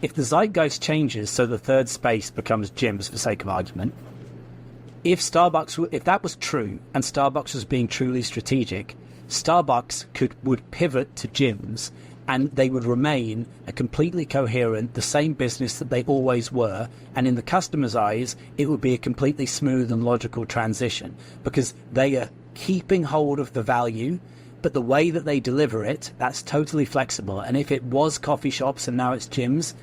if the zeitgeist changes so the third space becomes gyms for sake of argument, if that was true and Starbucks was being truly strategic, Starbucks would pivot to gyms and they would remain a completely coherent, the same business that they always were. And in the customer's eyes, it would be a completely smooth and logical transition because they are keeping hold of the value, but the way that they deliver it, that's totally flexible. And if it was coffee shops and now it's gyms,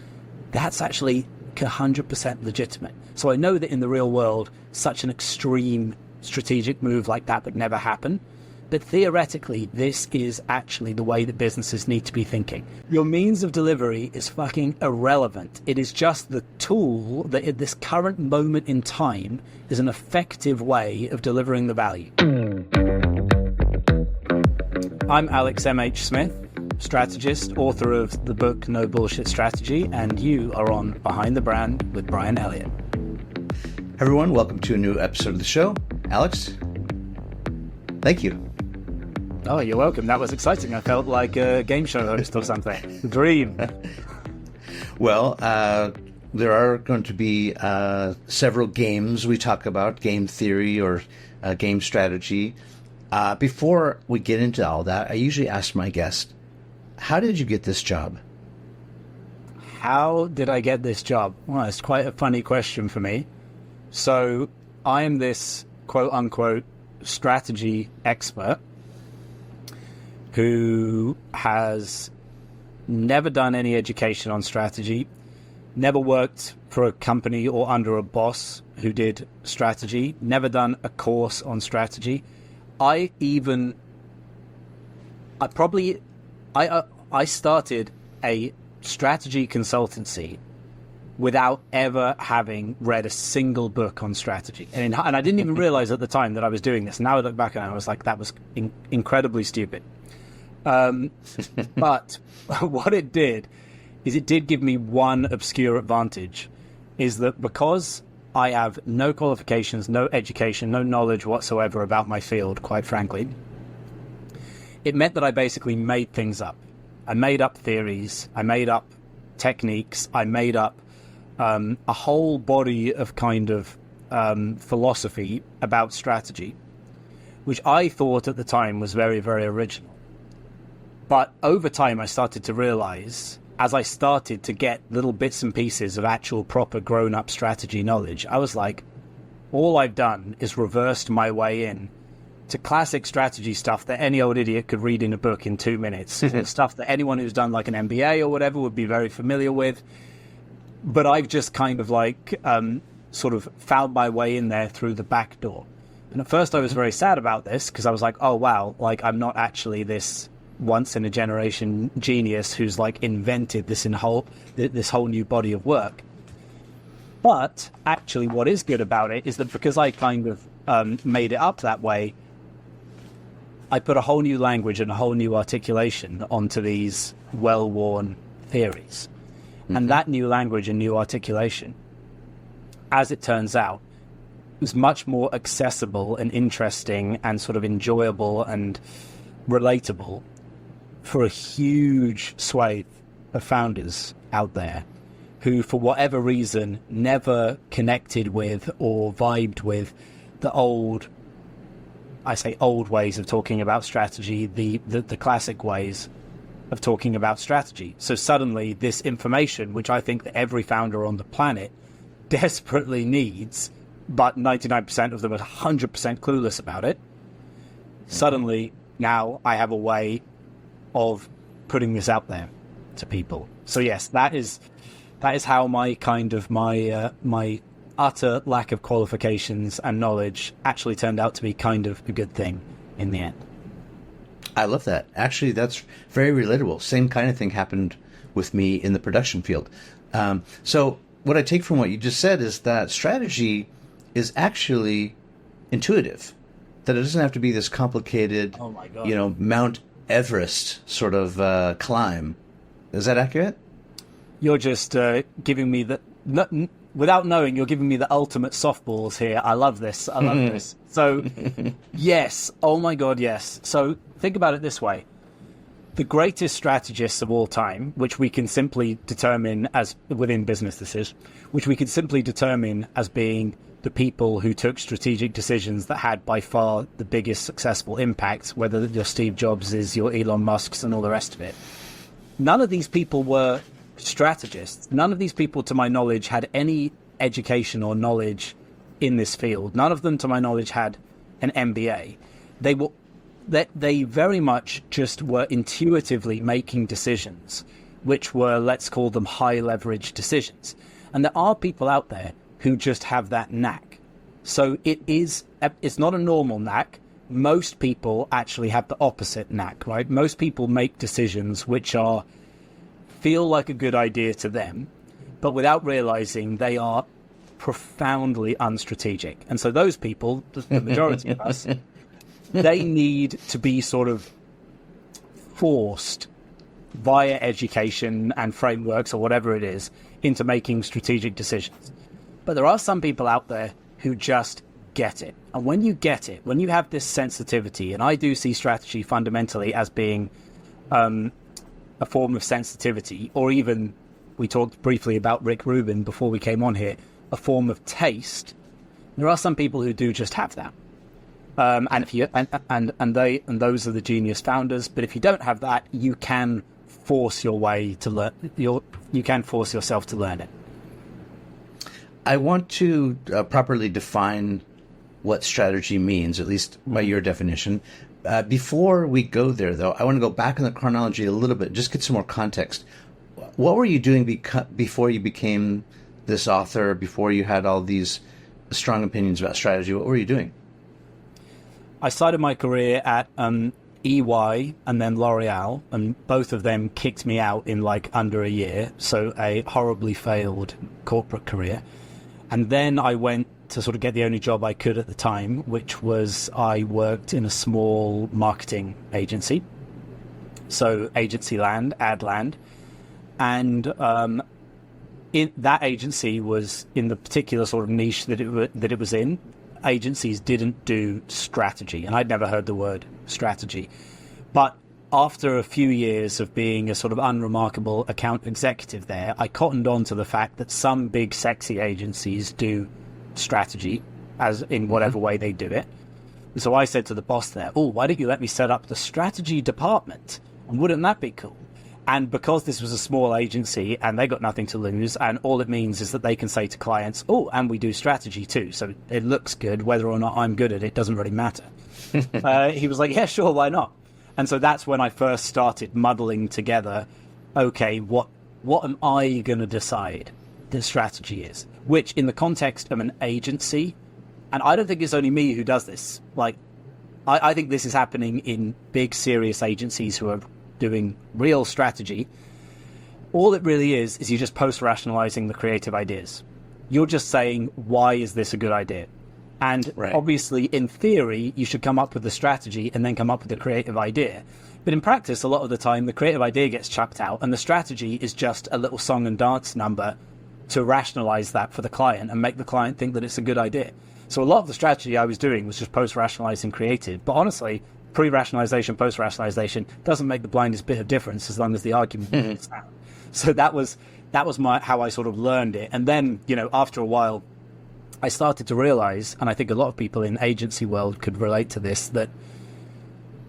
that's actually 100% legitimate. So I know that in the real world, such an extreme strategic move like that would never happen. But theoretically, this is actually the way that businesses need to be thinking. Your means of delivery is fucking irrelevant. It is just the tool that at this current moment in time is an effective way of delivering the value. I'm Alex M.H. Smith, strategist, author of the book No Bullshit Strategy, and you are on Behind the Brand with Brian Elliott. Everyone, welcome to a new episode of the show. Alex, thank you. Oh, you're welcome. That was exciting. I felt like a game show host or something. Dream. Well, there are going to be several games we talk about, game theory or game strategy. Before we get into all that, I usually ask my guest, how did you get this job? How did I get this job? Well, it's quite a funny question for me. So I am this quote-unquote strategy expert who has never done any education on strategy, never worked for a company or under a boss who did strategy, never done a course on strategy. I started a strategy consultancy without ever having read a single book on strategy. And I didn't even realize at the time that I was doing this. Now I look back and I was like, that was incredibly stupid. But what it did is it did give me one obscure advantage, is that because I have no qualifications, no education, no knowledge whatsoever about my field, quite frankly, it meant that I basically made things up. I made up theories, I made up techniques, I made up a whole body of kind of philosophy about strategy, which I thought at the time was very, very original. But over time, I started to realize, as I started to get little bits and pieces of actual proper grown-up strategy knowledge, I was like, all I've done is reversed my way in to classic strategy stuff that any old idiot could read in a book in 2 minutes. Stuff that anyone who's done like an MBA or whatever would be very familiar with. But I've just kind of like sort of found my way in there through the back door. And at first I was very sad about this because I was like, oh, wow, like I'm not actually this once in a generation genius who's like invented this whole new body of work. But actually what is good about it is that because I kind of made it up that way, I put a whole new language and a whole new articulation onto these well-worn theories. Mm-hmm. And that new language and new articulation, as it turns out, was much more accessible and interesting and sort of enjoyable and relatable for a huge swathe of founders out there who, for whatever reason, never connected with or vibed with the old ways of talking about strategy, the classic ways of talking about strategy. So suddenly this information, which I think that every founder on the planet desperately needs, but 99% of them are 100% clueless about it, suddenly now I have a way of putting this out there to people. So yes, that is how my utter lack of qualifications and knowledge actually turned out to be kind of a good thing in the end. I love that. Actually, that's very relatable. Same kind of thing happened with me in the production field. So what I take from what you just said is that strategy is actually intuitive, that it doesn't have to be this complicated, oh my God, Mount Everest sort of climb. Is that accurate? You're just giving me without knowing, you're giving me the ultimate softballs here. I love this. I love this. So, yes. Oh my God, yes. So think about it this way. the greatest strategists of all time, which we can simply determine as within business decisions, which we can simply determine as being the people who took strategic decisions that had by far the biggest successful impact, whether your Steve Jobs, your Elon Musks, and all the rest of it. None of these people were strategists. None of these people, to my knowledge, had any education or knowledge in this field. None of them, to my knowledge, had an MBA. They very much just were intuitively making decisions, which were, let's call them, high leverage decisions. And there are people out there who just have that knack. So it's not a normal knack. Most people actually have the opposite knack, right? Most people make decisions which feel like a good idea to them, but without realizing they are profoundly unstrategic. And so those people, the majority of us, they need to be sort of forced via education and frameworks or whatever it is into making strategic decisions. But there are some people out there who just get it. And when you get it, when you have this sensitivity, and I do see strategy fundamentally as being a form of sensitivity, or even, we talked briefly about Rick Rubin before we came on here, a form of taste. There are some people who do just have that. And if you and those are the genius founders. But if you don't have that, you can force your way to learn. You can force yourself to learn it. I want to properly define what strategy means, at least by your definition. Before we go there, though, I want to go back in the chronology a little bit, just get some more context. What were you doing before you became this author, before you had all these strong opinions about strategy? What were you doing? I started my career at EY and then L'Oreal, and both of them kicked me out in like under a year. So a horribly failed corporate career. And then I went to sort of get the only job I could at the time, which was I worked in a small marketing agency. So agency land, ad land. And that agency was in the particular sort of niche that it was in. Agencies didn't do strategy, and I'd never heard the word strategy. But after a few years of being a sort of unremarkable account executive there, I cottoned on to the fact that some big sexy agencies do strategy, as in whatever way they do it. So I said to the boss there, why don't you let me set up the strategy department? And wouldn't that be cool? And because this was a small agency and they got nothing to lose, and all it means is that they can say to clients, and we do strategy too. So it looks good. Whether or not I'm good at it doesn't really matter. He was like, yeah, sure, why not? And so that's when I first started muddling together, okay, what am I going to decide the strategy is? Which in the context of an agency, and I don't think it's only me who does this. Like, I think this is happening in big, serious agencies who are doing real strategy. All it really is you're just post-rationalizing the creative ideas. You're just saying, why is this a good idea? And Obviously, in theory, you should come up with the strategy and then come up with the creative idea. But in practice, a lot of the time, the creative idea gets chucked out and the strategy is just a little song and dance number to rationalize that for the client and make the client think that it's a good idea. So a lot of the strategy I was doing was just post-rationalizing creative. But honestly, pre-rationalization, post-rationalization doesn't make the blindest bit of difference as long as the argument is sound. So that was how I sort of learned it. And then, after a while, I started to realize, and I think a lot of people in agency world could relate to this, that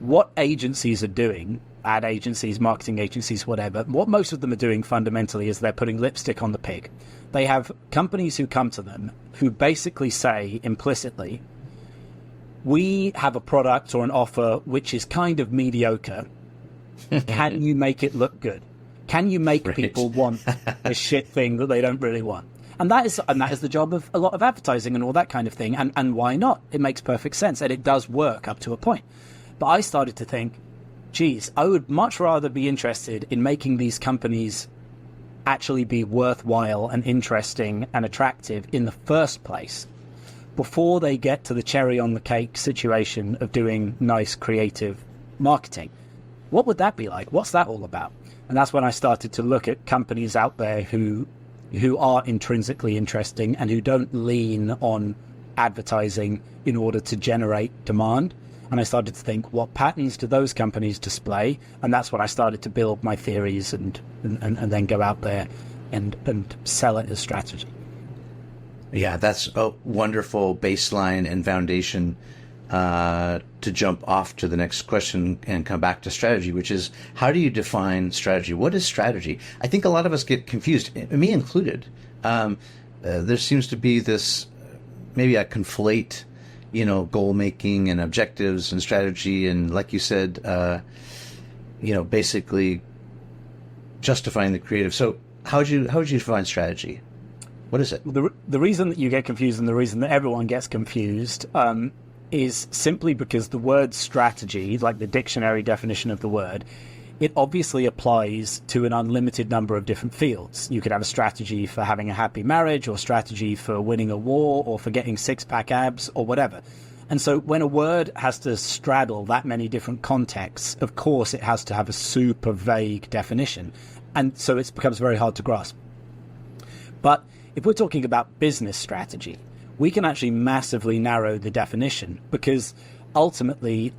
what agencies are doing, ad agencies, marketing agencies, whatever, what most of them are doing fundamentally is they're putting lipstick on the pig. They have companies who come to them who basically say implicitly, we have a product or an offer which is kind of mediocre. Can you make it look good? Can you make people want a shit thing that they don't really want? And that is the job of a lot of advertising and all that kind of thing. And why not? It makes perfect sense. And it does work up to a point. But I started to think, geez, I would much rather be interested in making these companies actually be worthwhile and interesting and attractive in the first place before they get to the cherry on the cake situation of doing nice creative marketing. What would that be like? What's that all about? And that's when I started to look at companies out there who are intrinsically interesting and who don't lean on advertising in order to generate demand. and I started to think, what patterns do those companies display? And that's when I started to build my theories and then go out there and sell it as strategy. Yeah, that's a wonderful baseline and foundation to jump off to the next question and come back to strategy, which is, how do you define strategy? What is strategy? I think a lot of us get confused, me included. There seems to be this, maybe I conflate, goal making and objectives and strategy, and like you said, basically justifying the creative. So how would you define strategy? What is it? The reason that you get confused and the reason that everyone gets confused is simply because the word strategy, like the dictionary definition of the word, it obviously applies to an unlimited number of different fields. You could have a strategy for having a happy marriage, or strategy for winning a war, or for getting six-pack abs, or whatever. And so when a word has to straddle that many different contexts, of course it has to have a super vague definition. And so it becomes very hard to grasp. But if we're talking about business strategy, we can actually massively narrow the definition, because ultimately,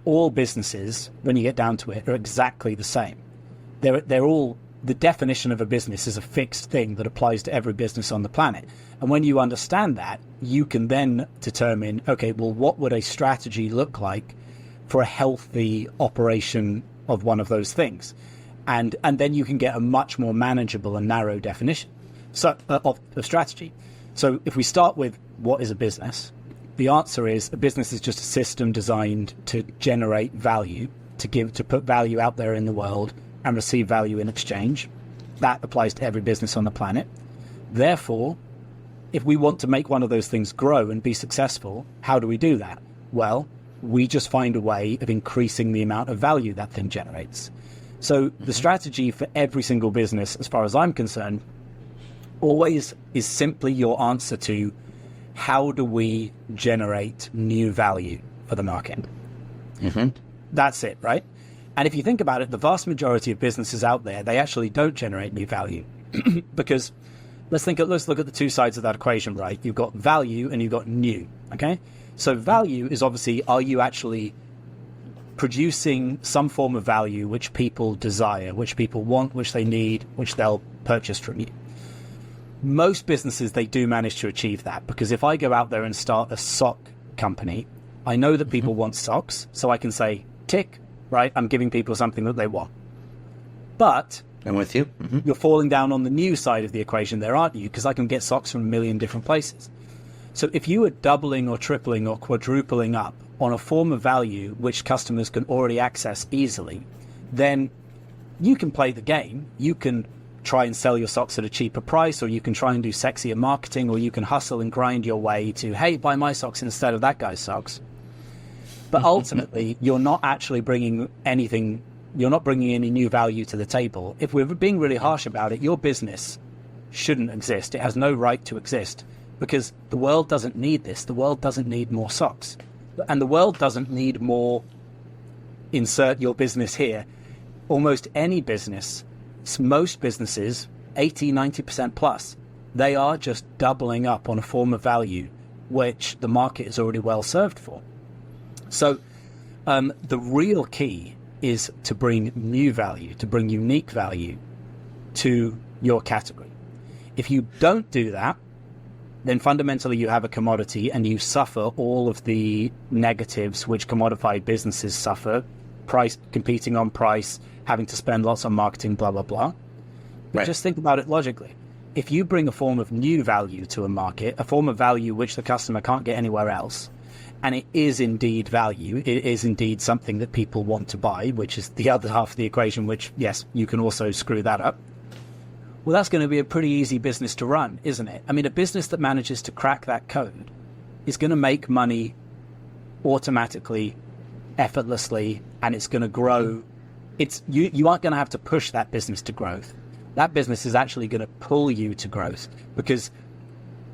all businesses, when you get down to it, are exactly the same. They're all, the definition of a business is a fixed thing that applies to every business on the planet. And when you understand that, you can then determine, okay, well, what would a strategy look like for a healthy operation of one of those things? And then you can get a much more manageable and narrow definition of strategy. So if we start with what is a business, the answer is a business is just a system designed to generate value, to put value out there in the world and receive value in exchange. That applies to every business on the planet. Therefore, if we want to make one of those things grow and be successful, how do we do that? Well, we just find a way of increasing the amount of value that thing generates. So the strategy for every single business, as far as I'm concerned, always is simply your answer to, how do we generate new value for the market? Mm-hmm. That's it, right? And if you think about it, the vast majority of businesses out there, they actually don't generate new value. Because let's look at the two sides of that equation, right? You've got value and you've got new, okay? So value is obviously, are you actually producing some form of value which people desire, which people want, which they need, which they'll purchase from you? Most businesses, they do manage to achieve that, because if I go out there and start a sock company, I know that people want socks, so I can say, tick, right? I'm giving people something that they want. But I'm with you. Mm-hmm. You're falling down on the new side of the equation there, aren't you? Because I can get socks from a million different places. So if you are doubling or tripling or quadrupling up on a form of value which customers can already access easily, then you can play the game. You can try and sell your socks at a cheaper price, or you can try and do sexier marketing, or you can hustle and grind your way to, hey, buy my socks instead of that guy's socks. But ultimately, you're not actually bringing anything, you're not bringing any new value to the table. If we're being really harsh about it, your business shouldn't exist. It has no right to exist, because the world doesn't need this. The world doesn't need more socks. And the world doesn't need more, insert your business here. Almost any business, most businesses, 80, 90% plus, they are just doubling up on a form of value which the market is already well served for. So the real key is to bring new value, to bring unique value to your category. If you don't do that, then fundamentally you have a commodity and you suffer all of the negatives which commodified businesses suffer: price, competing on price, having to spend lots on marketing, blah, blah, blah. But just think about it logically. If you bring a form of new value to a market, a form of value which the customer can't get anywhere else, and it is indeed value, it is indeed something that people want to buy, which is the other half of the equation, which, yes, you can also screw that up. Well, that's going to be a pretty easy business to run, isn't it? I mean, a business that manages to crack that code is going to make money automatically, effortlessly, and it's going to grow. You aren't going to have to push that business to growth. That business is actually going to pull you to growth, because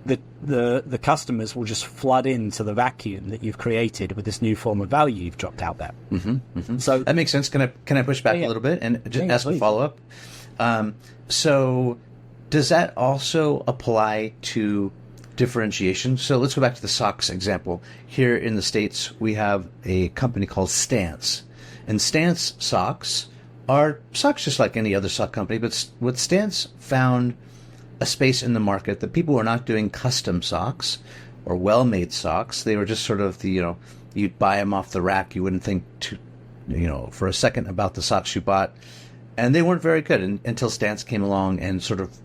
the customers will just flood into the vacuum that you've created with this new form of value you've dropped out there. Mm-hmm, mm-hmm. So that makes sense. Can I push back a little bit and just ask a follow up? So does that also apply to differentiation. So let's go back to the socks example. Here in the States, we have a company called Stance. And Stance socks are socks just like any other sock company, but what Stance found a space in the market that people were not doing custom socks or well-made socks. They were just sort of you'd buy them off the rack. You wouldn't think for a second about the socks you bought. And they weren't very good until Stance came along and sort of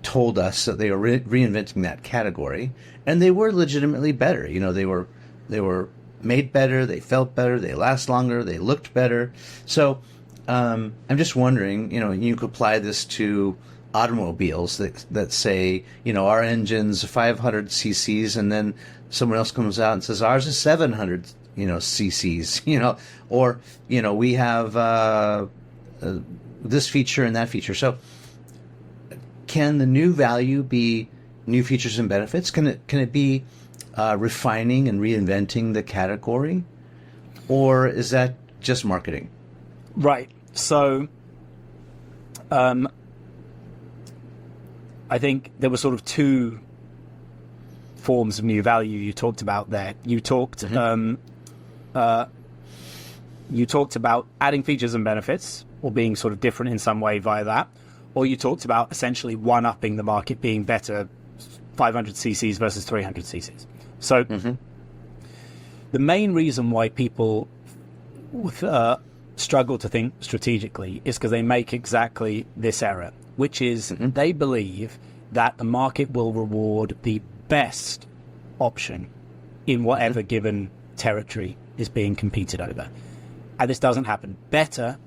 told us that they were reinventing that category, and they were legitimately better. They were made better, they felt better, they last longer, they looked better. So I'm just wondering, you could apply this to automobiles that say, our engine's 500 cc's, and then someone else comes out and says ours is 700 cc's, or we have this feature and that feature. So can the new value be new features and benefits? Can it be refining and reinventing the category, or is that just marketing? Right. So, I think there were sort of two forms of new value you talked about there. You talked about adding features and benefits, or being sort of different in some way via that. Or you talked about essentially one-upping the market, being better 500 cc's versus 300 cc's. So the main reason why people struggle to think strategically is because they make exactly this error, which is they believe that the market will reward the best option in whatever given territory is being competed over. And this doesn't happen. Better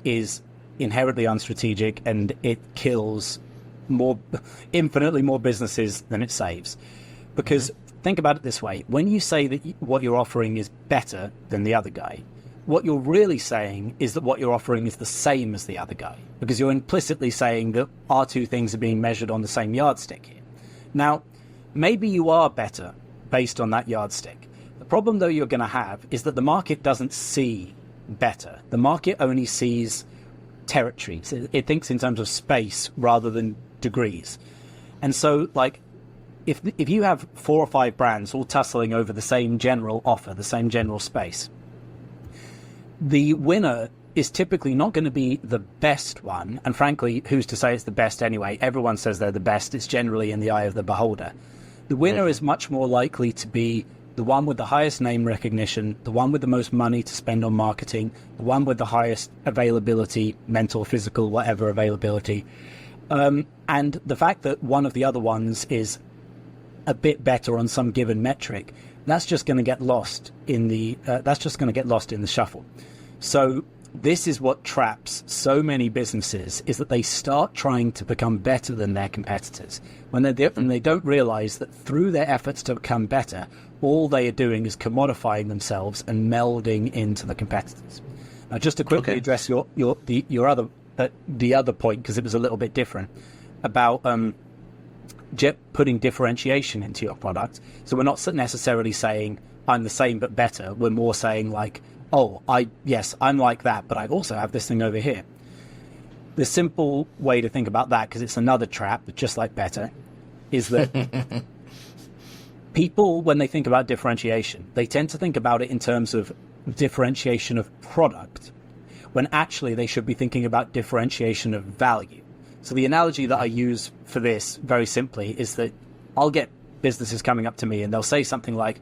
is inherently unstrategic, and it kills infinitely more businesses than it saves. Because think about it this way: when you say that what you're offering is better than the other guy, what you're really saying is that what you're offering is the same as the other guy, because you're implicitly saying that our two things are being measured on the same yardstick here. Now, maybe you are better based on that yardstick. The problem, though, you're going to have is that the market doesn't see better. The market only sees territory. So it thinks in terms of space rather than degrees. And so, like, if you have 4 or 5 brands all tussling over the same general offer, the same general space, the winner is typically not going to be the best one. And frankly, who's to say it's the best anyway? Everyone says they're the best. It's generally in the eye of the beholder. The winner is much more likely to be the one with the highest name recognition, the one with the most money to spend on marketing, the one with the highest availability, mental, physical, whatever availability. And the fact that one of the other ones is a bit better on some given metric, that's just going to get lost in the shuffle. So this is what traps so many businesses, is that they start trying to become better than their competitors when they don't realize that through their efforts to become better, all they are doing is commodifying themselves and melding into the competitors. Now, just to quickly address the other point, because it was a little bit different, about putting differentiation into your product. So we're not necessarily saying I'm the same but better. We're more saying like, I'm like that, but I also have this thing over here. The simple way to think about that, because it's another trap, just like better, is that people, when they think about differentiation, they tend to think about it in terms of differentiation of product, when actually they should be thinking about differentiation of value. So the analogy that I use for this, very simply, is that I'll get businesses coming up to me and they'll say something like,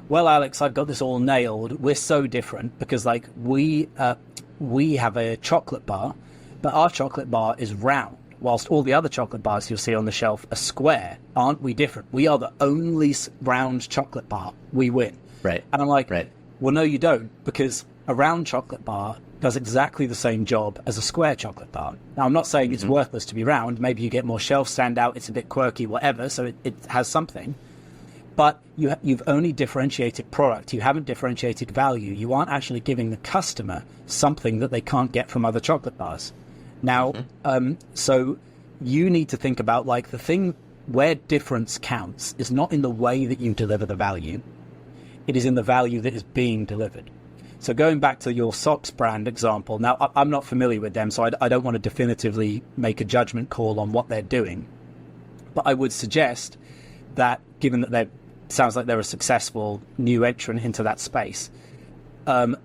well, Alex, I've got this all nailed. We're so different because, like, we have a chocolate bar, but our chocolate bar is round, whilst all the other chocolate bars you'll see on the shelf are square. Aren't we different? We are the only round chocolate bar. We win. Right. And I'm like, well, no, you don't, because a round chocolate bar does exactly the same job as a square chocolate bar. Now, I'm not saying it's worthless to be round. Maybe you get more shelf standout. It's a bit quirky, whatever, so it has something. But you've only differentiated product. You haven't differentiated value. You aren't actually giving the customer something that they can't get from other chocolate bars. Now, so you need to think about, like, the thing where difference counts is not in the way that you deliver the value. It is in the value that is being delivered. So going back to your socks brand example, now I'm not familiar with them, so I don't want to definitively make a judgment call on what they're doing. But I would suggest that, given that sounds like they're a successful new entrant into that space, they're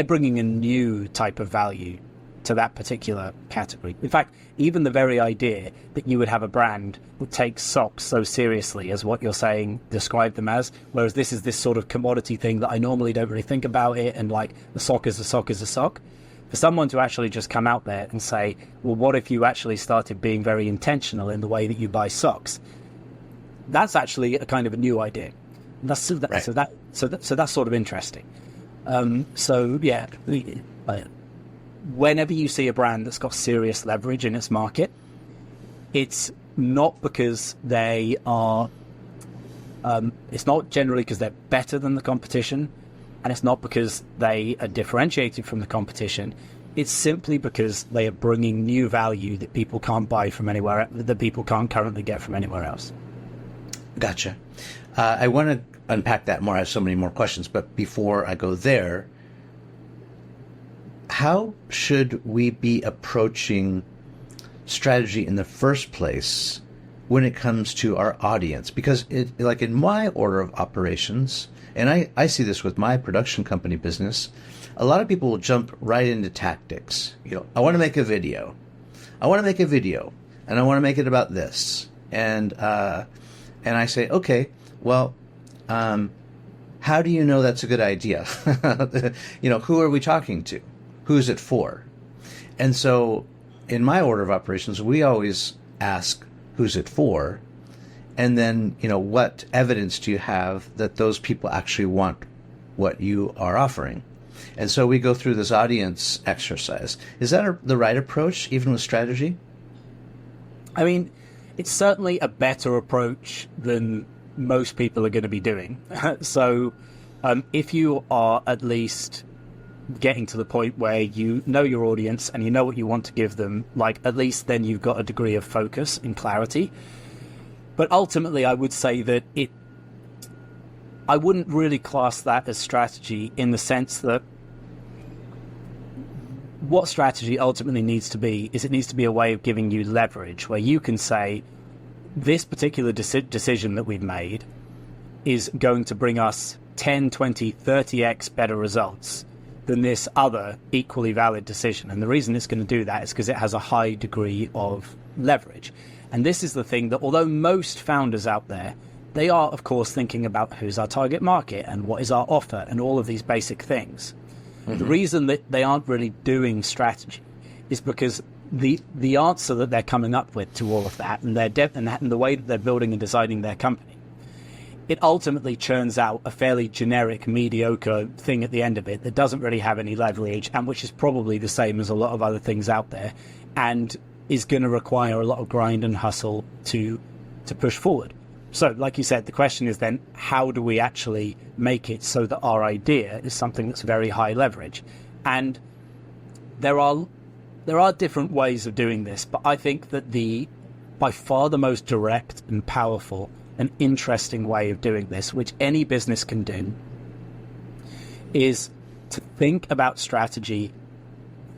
bringing a new type of value to that particular category. In fact, even the very idea that you would have a brand that takes socks so seriously as what you're saying, describe them as, whereas this is this sort of commodity thing that I normally don't really think about it, and like a sock is a sock is a sock. For someone to actually just come out there and say, well, what if you actually started being very intentional in the way that you buy socks? That's actually a kind of a new idea. That's so that's sort of interesting. Whenever you see a brand that's got serious leverage in its market, it's not because they are, it's not generally because they're better than the competition, and it's not because they are differentiated from the competition. It's simply because they are bringing new value that people can't buy from anywhere, that people can't currently get from anywhere else. Gotcha. I want to unpack that more. I have so many more questions, but before I go there, how should we be approaching strategy in the first place when it comes to our audience? Because like in my order of operations, and I see this with my production company business, a lot of people will jump right into tactics. I want to make a video. And I want to make it about this. And I say, okay, well, how do you know that's a good idea? Who are we talking to? Who's it for? And so in my order of operations, we always ask, who's it for? And then, what evidence do you have that those people actually want what you are offering? And so we go through this audience exercise. Is that the right approach, even with strategy? I mean, it's certainly a better approach than most people are going to be doing. So if you are at least getting to the point where you know your audience and you know what you want to give them, like, at least then you've got a degree of focus and clarity. But ultimately, I would say that I wouldn't really class that as strategy, in the sense that what strategy ultimately needs to be is it needs to be a way of giving you leverage, where you can say, this particular decision that we've made is going to bring us 10, 20, 30x better results than this other equally valid decision. And the reason it's going to do that is because it has a high degree of leverage. And this is the thing that, although most founders out there, they are, of course, thinking about who's our target market and what is our offer and all of these basic things. Mm-hmm. The reason that they aren't really doing strategy is because the answer that they're coming up with to all of that, and and the way that they're building and designing their company, it ultimately churns out a fairly generic, mediocre thing at the end of it that doesn't really have any leverage, and which is probably the same as a lot of other things out there, and is going to require a lot of grind and hustle to push forward. So, like you said, the question is then, how do we actually make it so that our idea is something that's very high leverage? And there are different ways of doing this, but I think that by far the most direct and powerful and interesting way of doing this, which any business can do, is to think about strategy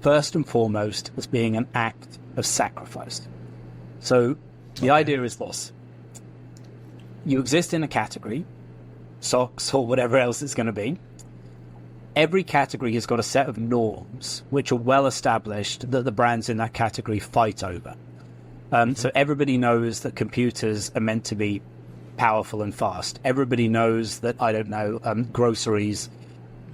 first and foremost as being an act of sacrifice. So the idea is this: you exist in a category, socks or whatever else it's going to be. Every category has got a set of norms which are well established that the brands in that category fight over. So everybody knows that computers are meant to be powerful and fast. Everybody knows that, groceries,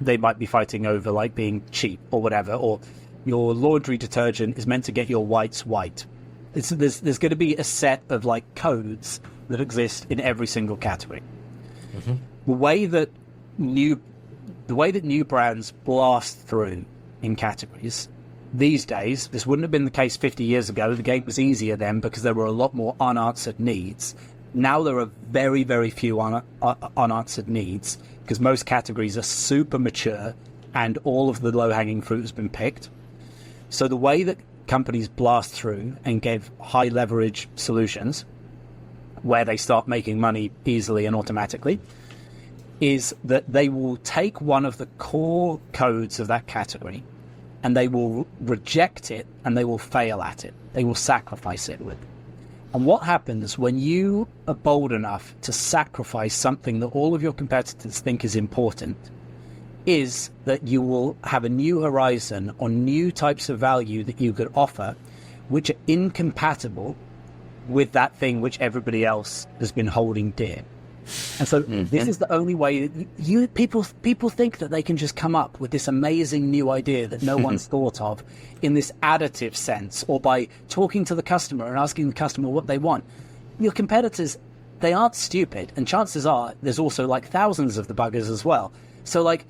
they might be fighting over like being cheap or whatever, or your laundry detergent is meant to get your whites white. There's going to be a set of like codes that exist in every single category. Mm-hmm. The way that new brands blast through in categories these days, this wouldn't have been the case 50 years ago. The game was easier then because there were a lot more unanswered needs. Now there are very, very few unanswered needs because most categories are super mature and all of the low-hanging fruit has been picked. So the way that companies blast through and give high leverage solutions where they start making money easily and automatically is that they will take one of the core codes of that category and they will reject it and they will fail at it. They will sacrifice it with. And what happens when you are bold enough to sacrifice something that all of your competitors think is important is that you will have a new horizon on new types of value that you could offer, which are incompatible with that thing which everybody else has been holding dear. And so this is the only way that people think that they can just come up with this amazing new idea that no one's thought of in this additive sense, or by talking to the customer and asking the customer what they want. Your competitors, they aren't stupid, and chances are there's also like thousands of the buggers as well. So like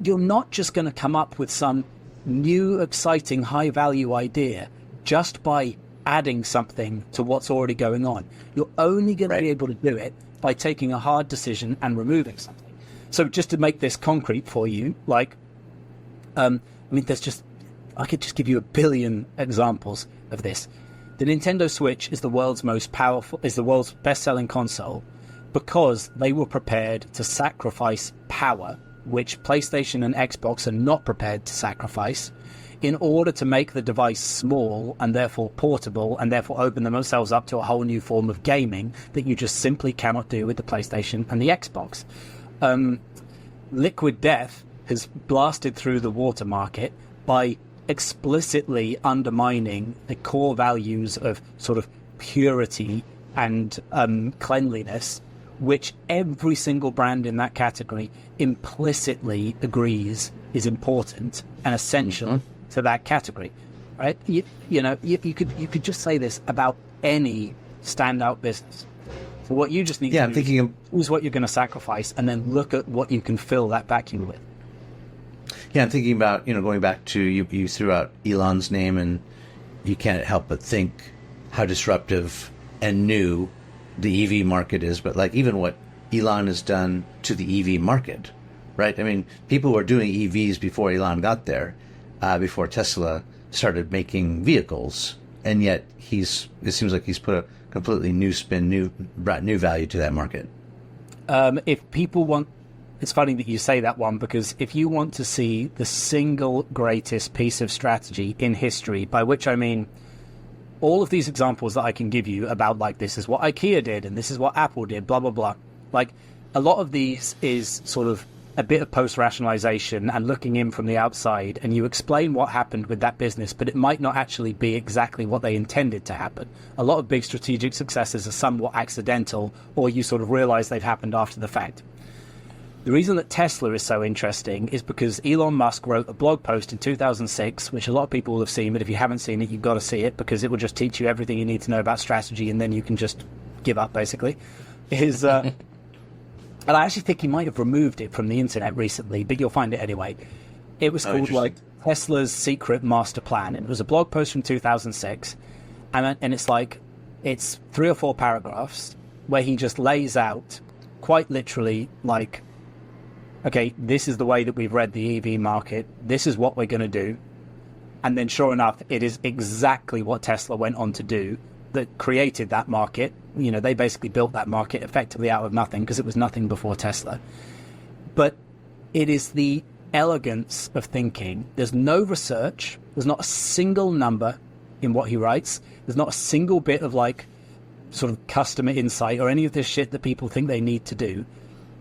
you're not just going to come up with some new, exciting, high-value idea just by adding something to what's already going on. You're only going to be able to do it by taking a hard decision and removing something. So just to make this concrete for you, like, I could just give you a billion examples of this. The Nintendo Switch is the world's best-selling console because they were prepared to sacrifice power, which PlayStation and Xbox are not prepared to sacrifice, in order to make the device small and therefore portable, and therefore open themselves up to a whole new form of gaming that you just simply cannot do with the PlayStation and the Xbox. Liquid Death has blasted through the water market by explicitly undermining the core values of sort of purity and cleanliness, which every single brand in that category implicitly agrees is important and essential to that category, right? You could just say this about any standout business. So what you just need to do is what you're going to sacrifice, and then look at what you can fill that vacuum with. Yeah, I'm thinking about, going back to, you threw out Elon's name, and you can't help but think how disruptive and new the EV market is, but like even what Elon has done to the EV market, right? I mean, people were doing EVs before Elon got there, before Tesla started making vehicles, and yet it seems like he's put a completely new spin, brought new value to that market. If people want, it's funny that you say that one, because if you want to see the single greatest piece of strategy in history, by which I mean all of these examples that I can give you about, like, this is what IKEA did and this is what Apple did, blah, blah, blah. Like, a lot of these is sort of a bit of post-rationalization and looking in from the outside, and you explain what happened with that business, but it might not actually be exactly what they intended to happen. A lot of big strategic successes are somewhat accidental, or you sort of realize they've happened after the fact. The reason that Tesla is so interesting is because Elon Musk wrote a blog post in 2006, which a lot of people will have seen, but if you haven't seen it, you've got to see it, because it will just teach you everything you need to know about strategy, and then you can just give up, basically. And I actually think he might have removed it from the internet recently, but you'll find it anyway. It was called, like, Tesla's Secret Master Plan. It was a blog post from 2006, and it's 3 or 4 paragraphs where he just lays out, quite literally, like, okay, this is the way that we've read the EV market. This is what we're going to do. And then sure enough, it is exactly what Tesla went on to do that created that market. They basically built that market effectively out of nothing, because it was nothing before Tesla. But it is the elegance of thinking. There's no research. There's not a single number in what he writes. There's not a single bit of, like, sort of customer insight or any of this shit that people think they need to do.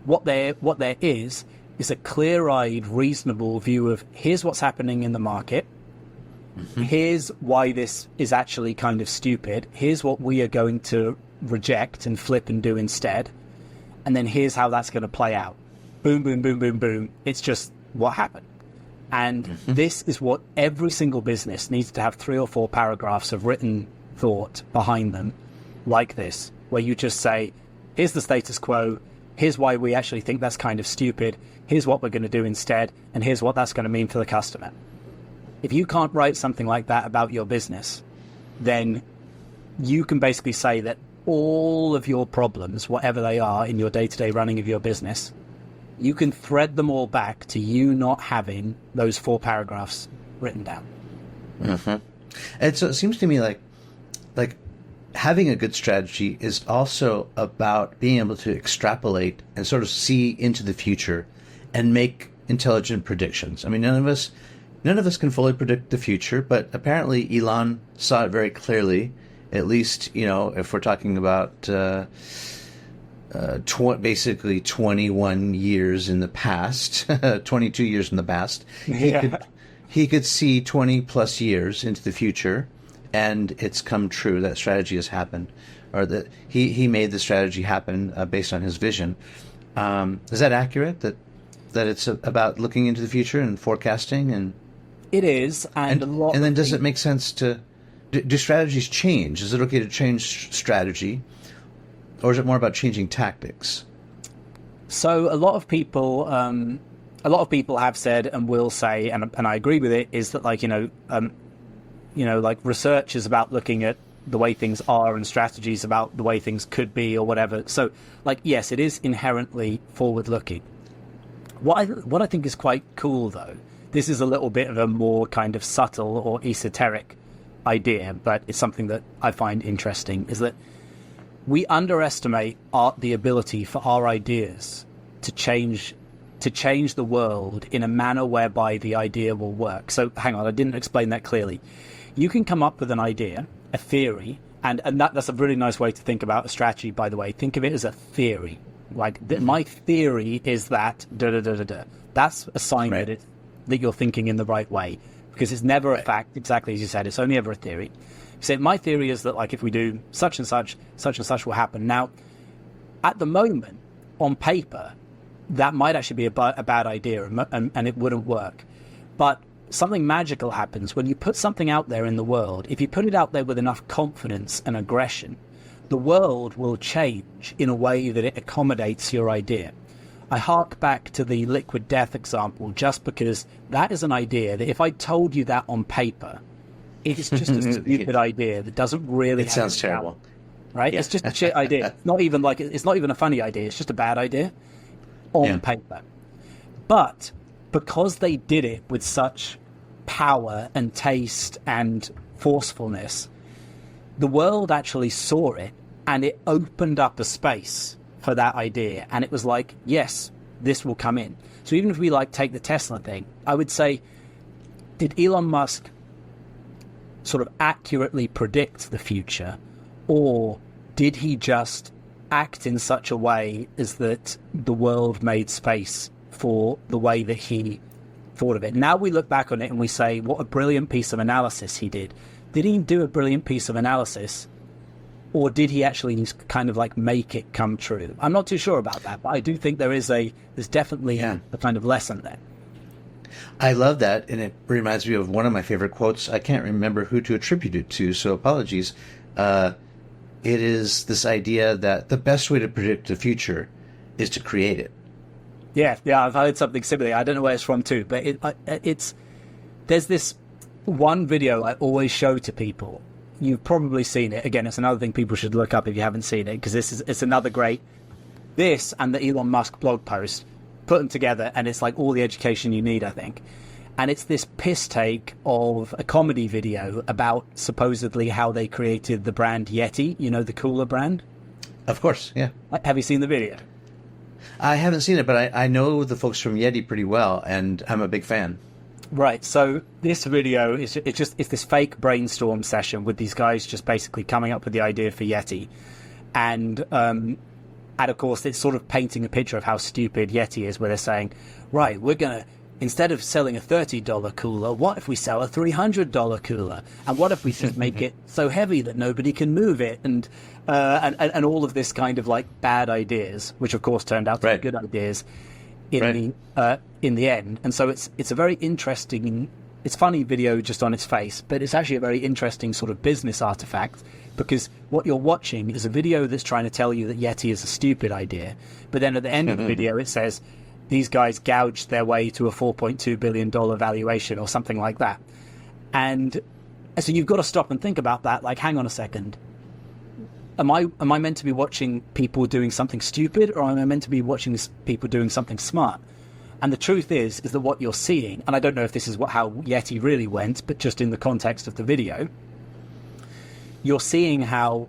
What there is a clear-eyed, reasonable view of, here's what's happening in the market. Here's why this is actually kind of stupid. Here's what we are going to reject and flip and do instead. And then here's how that's going to play out. Boom, boom, boom, boom, boom. It's just what happened. And this is what every single business needs to have 3 or 4 paragraphs of written thought behind them, like this, where you just say, here's the status quo. Here's why we actually think that's kind of stupid. Here's what we're going to do instead. And here's what that's going to mean for the customer. If you can't write something like that about your business, then you can basically say that all of your problems, whatever they are in your day-to-day running of your business, you can thread them all back to you not having those 4 paragraphs written down. And so it seems to me like having a good strategy is also about being able to extrapolate and sort of see into the future and make intelligent predictions. I mean, none of us can fully predict the future, but apparently Elon saw it very clearly at least, if we're talking about basically 21 years in the past, 22 years in the past, he could see 20 plus years into the future, and it's come true. That strategy has happened, or that he made the strategy happen based on his vision. Is that accurate? That it's about looking into the future and forecasting? And it is, and then does it make sense to do strategies change? Is it okay to change strategy, or is it more about changing tactics? So a lot of people have said and will say, and I agree with it, is that like like research is about looking at the way things are, and strategies about the way things could be or whatever. So like, yes, it is inherently forward looking. What I think is quite cool, though, this is a little bit of a more kind of subtle or esoteric idea, but it's something that I find interesting, is that we underestimate the ability for our ideas to change the world in a manner whereby the idea will work. So hang on, I didn't explain that clearly. You can come up with an idea, a theory, and that's a really nice way to think about a strategy, by the way. Think of it as a theory. Like, my theory is that da-da-da-da-da. That's a sign that you're thinking in the right way, because it's never a fact, exactly as you said. It's only ever a theory. So my theory is that, like, if we do such and such will happen. Now, at the moment, on paper, that might actually be a bad idea, and it wouldn't work. But something magical happens when you put something out there in the world. If you put it out there with enough confidence and aggression, the world will change in a way that it accommodates your idea. I hark back to the liquid death example just because that is an idea that if I told you that on paper, it is just a stupid idea that doesn't really. It sounds terrible, right? Yeah. It's just a shit idea. It's not even a funny idea. It's just a bad idea on paper. But because they did it with such power and taste and forcefulness, the world actually saw it, and it opened up a space for that idea. And it was like, yes, this will come in. So even if we take the Tesla thing, I would say, did Elon Musk sort of accurately predict the future, or did he just act in such a way as that the world made space for the way that he thought of it? Now we look back on it and we say, what a brilliant piece of analysis he did. Did he do a brilliant piece of analysis, or did he actually kind of make it come true? I'm not too sure about that, but I do think there's definitely a kind of lesson there. I love that, and it reminds me of one of my favorite quotes. I can't remember who to attribute it to, so apologies. It is this idea that the best way to predict the future is to create it. Yeah, I've heard something similar. I don't know where it's from too, but there's this one video I always show to people. You've probably seen it. Again, it's another thing people should look up if you haven't seen it, because it's another great. This and the Elon Musk blog post, put them together, and it's like all the education you need, I think. And it's this piss take of a comedy video about supposedly how they created the brand Yeti, the cooler brand. Of course, yeah. Have you seen the video? I haven't seen it, but I know the folks from Yeti pretty well, and I'm a big fan. Right, so this video is it's this fake brainstorm session with these guys just basically coming up with the idea for Yeti, and of course it's sort of painting a picture of how stupid Yeti is, where they're saying, right, we're gonna, instead of selling a $30 cooler, what if we sell a $300 cooler, and what if we just make it so heavy that nobody can move it, and all of this kind of bad ideas, which of course turned out to be good ideas in the end. And so it's a very interesting, it's funny video just on its face, but it's actually a very interesting sort of business artifact, because what you're watching is a video that's trying to tell you that Yeti is a stupid idea, but then at the end of the video it says these guys gouged their way to a $4.2 billion valuation or something like that. And so you've got to stop and think about that, hang on a second. Am I meant to be watching people doing something stupid, or am I meant to be watching people doing something smart? And the truth is that what you're seeing, and I don't know if this is how Yeti really went, but just in the context of the video, you're seeing how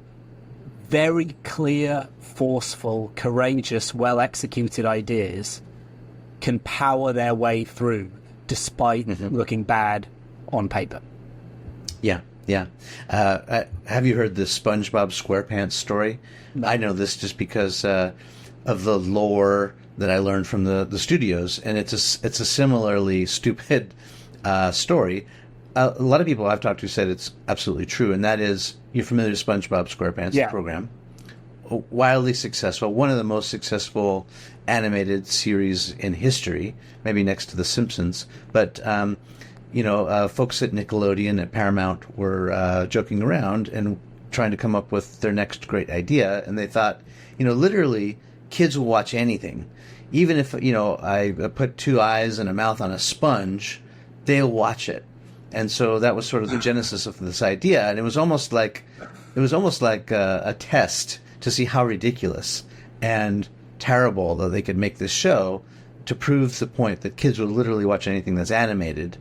very clear, forceful, courageous, well-executed ideas can power their way through despite looking bad on paper. Yeah. Yeah. Have you heard the SpongeBob SquarePants story? No. I know this just because of the lore that I learned from the studios, and it's a similarly stupid story. A lot of people I've talked to said it's absolutely true, and that is, you're familiar with SpongeBob SquarePants, the program? Wildly successful, one of the most successful animated series in history, maybe next to The Simpsons. But folks at Nickelodeon, at Paramount, were joking around and trying to come up with their next great idea, and they thought, literally, kids will watch anything. Even if, I put two eyes and a mouth on a sponge, they'll watch it. And so that was sort of the genesis of this idea, and it was almost like a test to see how ridiculous and terrible that they could make this show, to prove the point that kids will literally watch anything that's animated.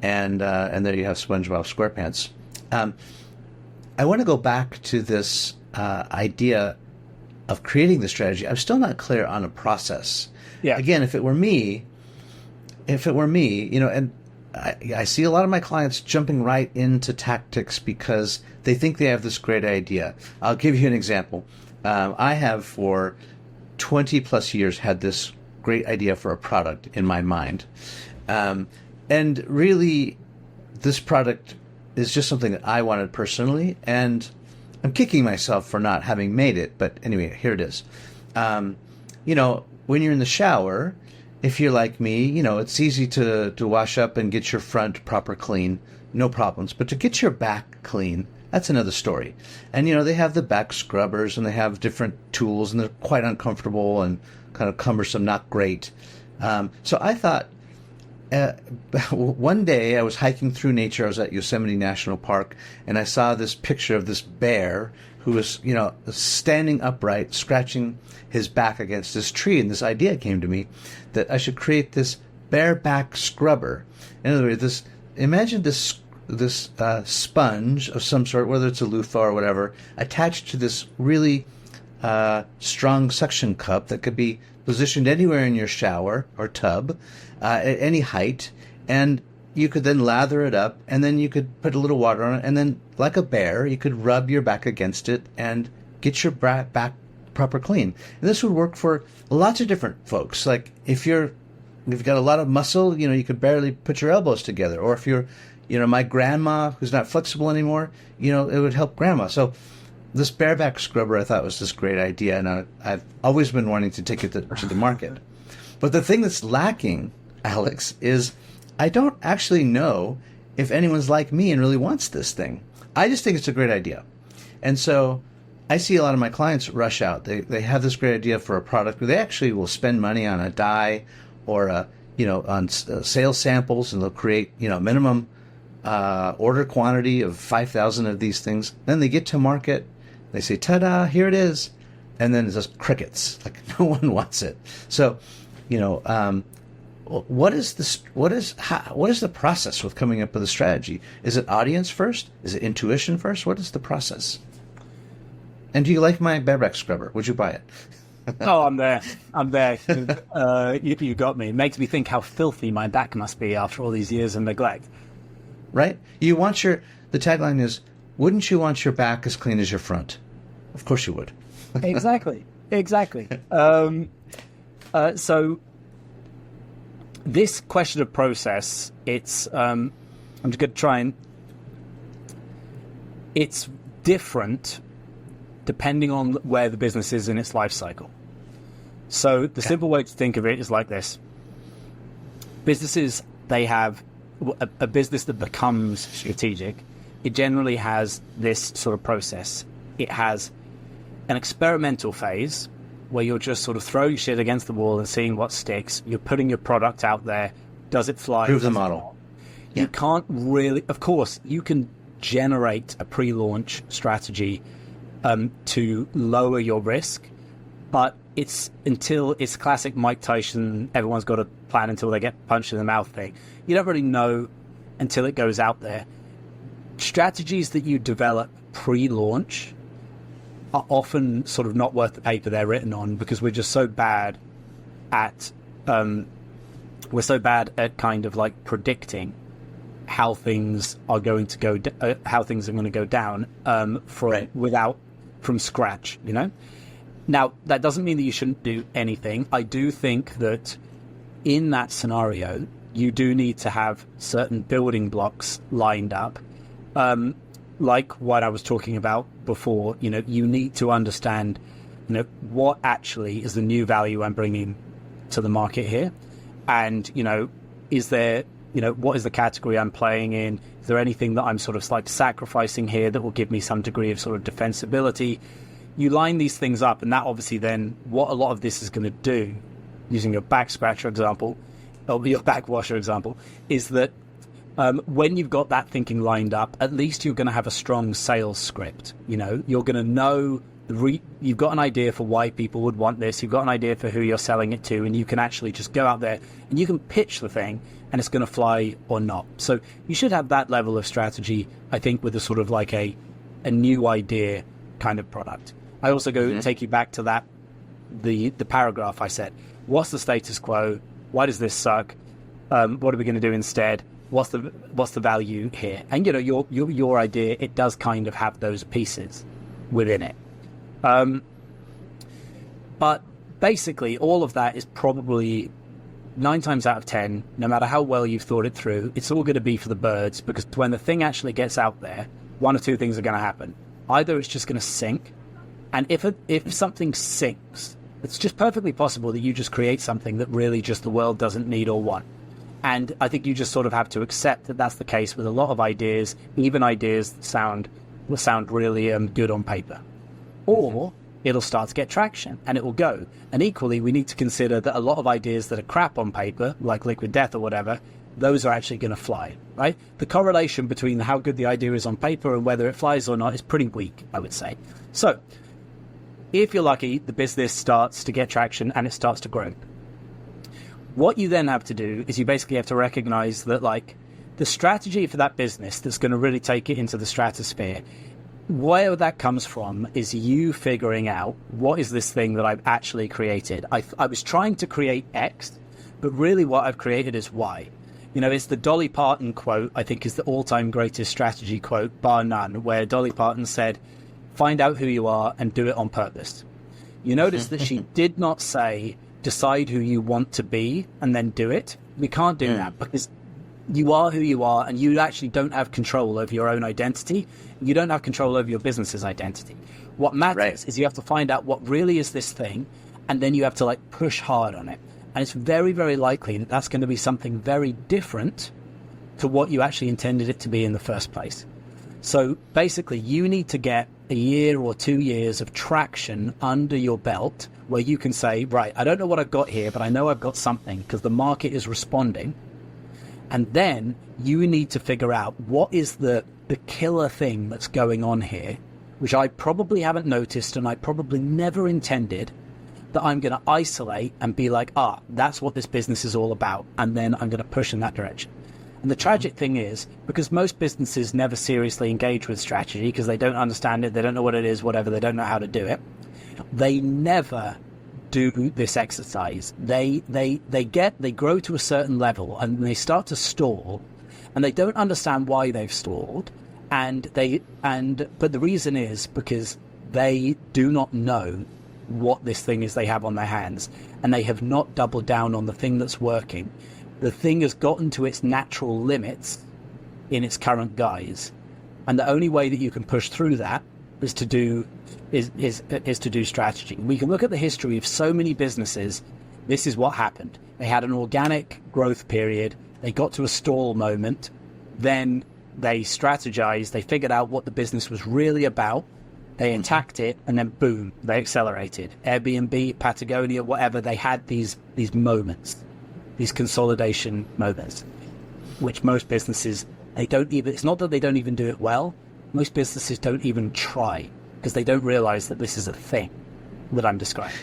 And there you have SpongeBob SquarePants. I want to go back to this idea of creating the strategy. I'm still not clear on a process. Yeah. Again, if it were me, and I see a lot of my clients jumping right into tactics because they think they have this great idea. I'll give you an example. I have for 20 plus years had this great idea for a product in my mind. And really, this product is just something that I wanted personally, and I'm kicking myself for not having made it. But anyway, here it is. When you're in the shower, if you're like me, it's easy to wash up and get your front proper clean, no problems. But to get your back clean, that's another story. And, they have the back scrubbers, and they have different tools, and they're quite uncomfortable and kind of cumbersome, not great. So I thought, one day I was hiking through nature. I was at Yosemite National Park, and I saw this picture of this bear who was, standing upright, scratching his back against this tree. And this idea came to me that I should create this bear back scrubber. In other words, imagine this sponge of some sort, whether it's a loofah or whatever, attached to this really strong suction cup that could be positioned anywhere in your shower or tub, at any height, and you could then lather it up, and then you could put a little water on it, and then, like a bear, you could rub your back against it and get your back proper clean. And this would work for lots of different folks. Like if you've got a lot of muscle, you could barely put your elbows together. Or if you're, my grandma who's not flexible anymore, it would help grandma. So this bareback scrubber I thought was this great idea, and I've always been wanting to take it to the market. But the thing that's lacking, Alex, is I don't actually know if anyone's like me and really wants this thing. I just think it's a great idea. And so I see a lot of my clients rush out. They have this great idea for a product where they actually will spend money on a dye or on sales samples, and they'll create minimum order quantity of 5,000 of these things. Then they get to market, they say, "Ta-da! Here it is," and then it's just crickets. Like no one wants it. So, what is the process with coming up with a strategy? Is it audience first? Is it intuition first? What is the process? And do you like my bareback scrubber? Would you buy it? Oh, I'm there. You got me. It makes me think how filthy my back must be after all these years of neglect. Right? The tagline is, wouldn't you want your back as clean as your front? Of course you would. Exactly. So this question of process, it's, I'm just going to try and, it's different depending on where the business is in its life cycle. So the simple way to think of it is like this. Businesses, they have a business that becomes strategic. It generally has this sort of process. It has an experimental phase where you're just sort of throwing shit against the wall and seeing what sticks. You're putting your product out there. Does it fly? Prove the model. Yeah. You can't really, of course, you can generate a pre-launch strategy to lower your risk, but it's classic Mike Tyson, everyone's got a plan until they get punched in the mouth thing. You don't really know until it goes out there. Strategies that you develop pre-launch are often sort of not worth the paper they're written on, because we're just so bad at kind of like predicting how things are going to go down from scratch, you know. Now, that doesn't mean that you shouldn't do anything. I do think that in that scenario, you do need to have certain building blocks lined up. Like what I was talking about before, you know, you need to understand, you know, what actually is the new value I'm bringing to the market here. And, you know, is there, you know, what is the category I'm playing in? Is there anything that I'm sort of like sacrificing here that will give me some degree of sort of defensibility? You line these things up, and that obviously then what a lot of this is going to do, using your back scratcher example, or your back washer example, is that when you've got that thinking lined up, at least you're going to have a strong sales script. You know, you're going to know, you've got an idea for why people would want this. You've got an idea for who you're selling it to, and you can actually just go out there and you can pitch the thing, and it's going to fly or not. So you should have that level of strategy, I think, with a sort of like a new idea kind of product. I also take you back to that, the paragraph I said. What's the status quo? Why does this suck? What are we going to do instead? What's the value here? And, you know, your idea, it does kind of have those pieces within it. But basically, all of that is probably 9 times out of 10, no matter how well you've thought it through, it's all going to be for the birds, because when the thing actually gets out there, one or two things are going to happen. Either it's just going to sink, and if something sinks, it's just perfectly possible that you just create something that really just the world doesn't need or want. And I think you just sort of have to accept that that's the case with a lot of ideas, even ideas that will sound really good on paper. Or it'll start to get traction and it will go. And equally, we need to consider that a lot of ideas that are crap on paper, like Liquid Death or whatever, those are actually going to fly, right? The correlation between how good the idea is on paper and whether it flies or not is pretty weak, I would say. So if you're lucky, the business starts to get traction and it starts to grow. What you then have to do is you basically have to recognize that, like, the strategy for that business that's going to really take it into the stratosphere, where that comes from is you figuring out, what is this thing that I've actually created? I was trying to create X, but really what I've created is Y. You know, it's the Dolly Parton quote, I think is the all-time greatest strategy quote, bar none, where Dolly Parton said, find out who you are and do it on purpose. You notice that she did not say, decide who you want to be and then do it. We can't do that, because you are who you are, and you actually don't have control over your own identity. You don't have control over your business's identity. What matters is you have to find out what really is this thing, and then you have to, like, push hard on it. And it's very, very likely that that's going to be something very different to what you actually intended it to be in the first place. So basically, you need to get a year or 2 years of traction under your belt where you can say, right, I don't know what I've got here, but I know I've got something because the market is responding. And then you need to figure out what is the killer thing that's going on here, which I probably haven't noticed and I probably never intended, that I'm going to isolate and be like, that's what this business is all about. And then I'm going to push in that direction. And the tragic thing is, because most businesses never seriously engage with strategy because they don't understand it, they don't know what it is, whatever, they don't know how to do it, they never do this exercise. They grow to a certain level and they start to stall, and they don't understand why they've stalled, but the reason is because they do not know what this thing is they have on their hands, and they have not doubled down on the thing that's working. The thing has gotten to its natural limits in its current guise, and the only way that you can push through that is to do strategy. We can look at the history of so many businesses. This is what happened. They had an organic growth period. They got to a stall moment. Then they strategized. They figured out what the business was really about. They attacked it, and then boom, they accelerated. Airbnb, Patagonia, whatever, they had these moments, these consolidation moments, which most businesses, it's not that they don't even do it well. Most businesses don't even try because they don't realize that this is a thing that I'm describing.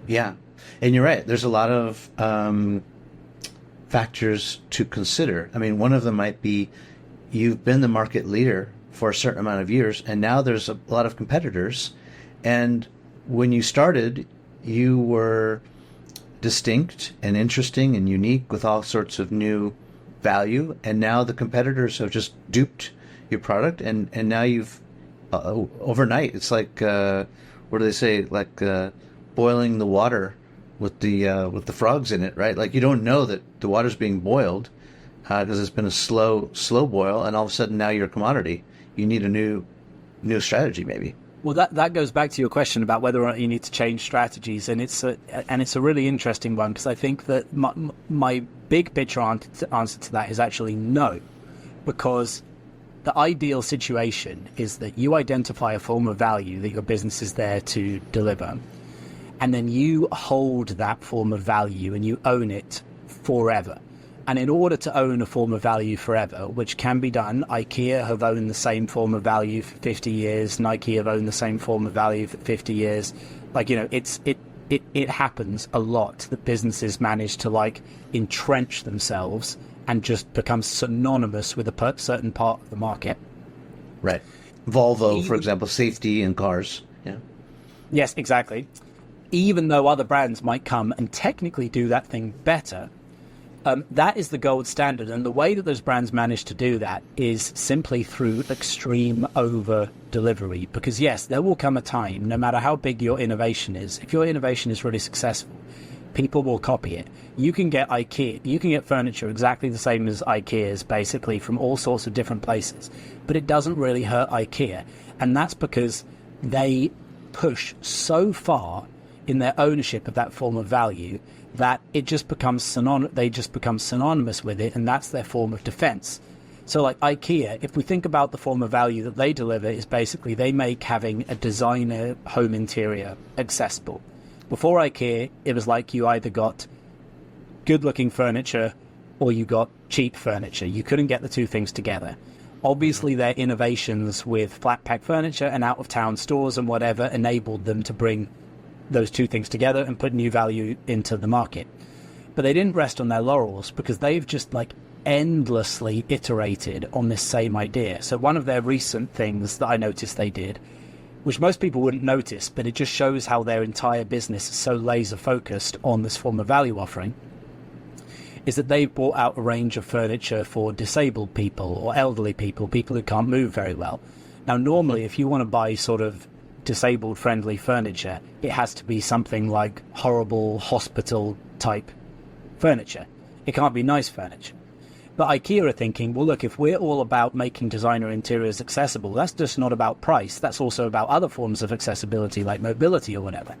Yeah. And you're right. There's a lot of factors to consider. I mean, one of them might be you've been the market leader for a certain amount of years, and now there's a lot of competitors. And when you started, you were distinct and interesting and unique with all sorts of new value, and now the competitors have just duped your product, and now you've overnight. It's like what do they say? Like boiling the water with the frogs in it, right? Like you don't know that the water's being boiled because it's been a slow boil, and all of a sudden now you're a commodity. You need a new strategy, maybe. Well, that goes back to your question about whether or not you need to change strategies, and it's a really interesting one, because I think that my big picture answer to that is actually no, because the ideal situation is that you identify a form of value that your business is there to deliver, and then you hold that form of value and you own it forever. And in order to own a form of value forever, which can be done, IKEA have owned the same form of value for 50 years, Nike have owned the same form of value for 50 years. Like, it happens a lot that businesses manage to like entrench themselves and just become synonymous with a certain part of the market. Right. Volvo, for example, safety in cars. Yeah. Yes, exactly. Even though other brands might come and technically do that thing better, that is the gold standard. And the way that those brands manage to do that is simply through extreme over delivery. Because yes, there will come a time, no matter how big your innovation is, if your innovation is really successful, people will copy it. You can get furniture exactly the same as IKEA's, basically, from all sorts of different places, but it doesn't really hurt IKEA. And that's because they push so far in their ownership of that form of value that it just becomes synonymous with it, and that's their form of defense. So like IKEA, if we think about the form of value that they deliver, is basically they make having a designer home interior accessible. Before IKEA, it was like you either got good looking furniture or you got cheap furniture. You couldn't get the two things together. Obviously, their innovations with flat pack furniture and out of town stores and whatever enabled them to bring those two things together and put new value into the market. But they didn't rest on their laurels, because they've just like endlessly iterated on this same idea. So one of their recent things that I noticed they did, which most people wouldn't notice, but it just shows how their entire business is so laser focused on this form of value offering, is that they've brought out a range of furniture for disabled people or elderly people who can't move very well. Now, normally, if you want to buy sort of disabled friendly furniture, it has to be something like horrible hospital type furniture. It can't be nice furniture. But IKEA are thinking, well, look, if we're all about making designer interiors accessible, that's just not about price. That's also about other forms of accessibility like mobility or whatever.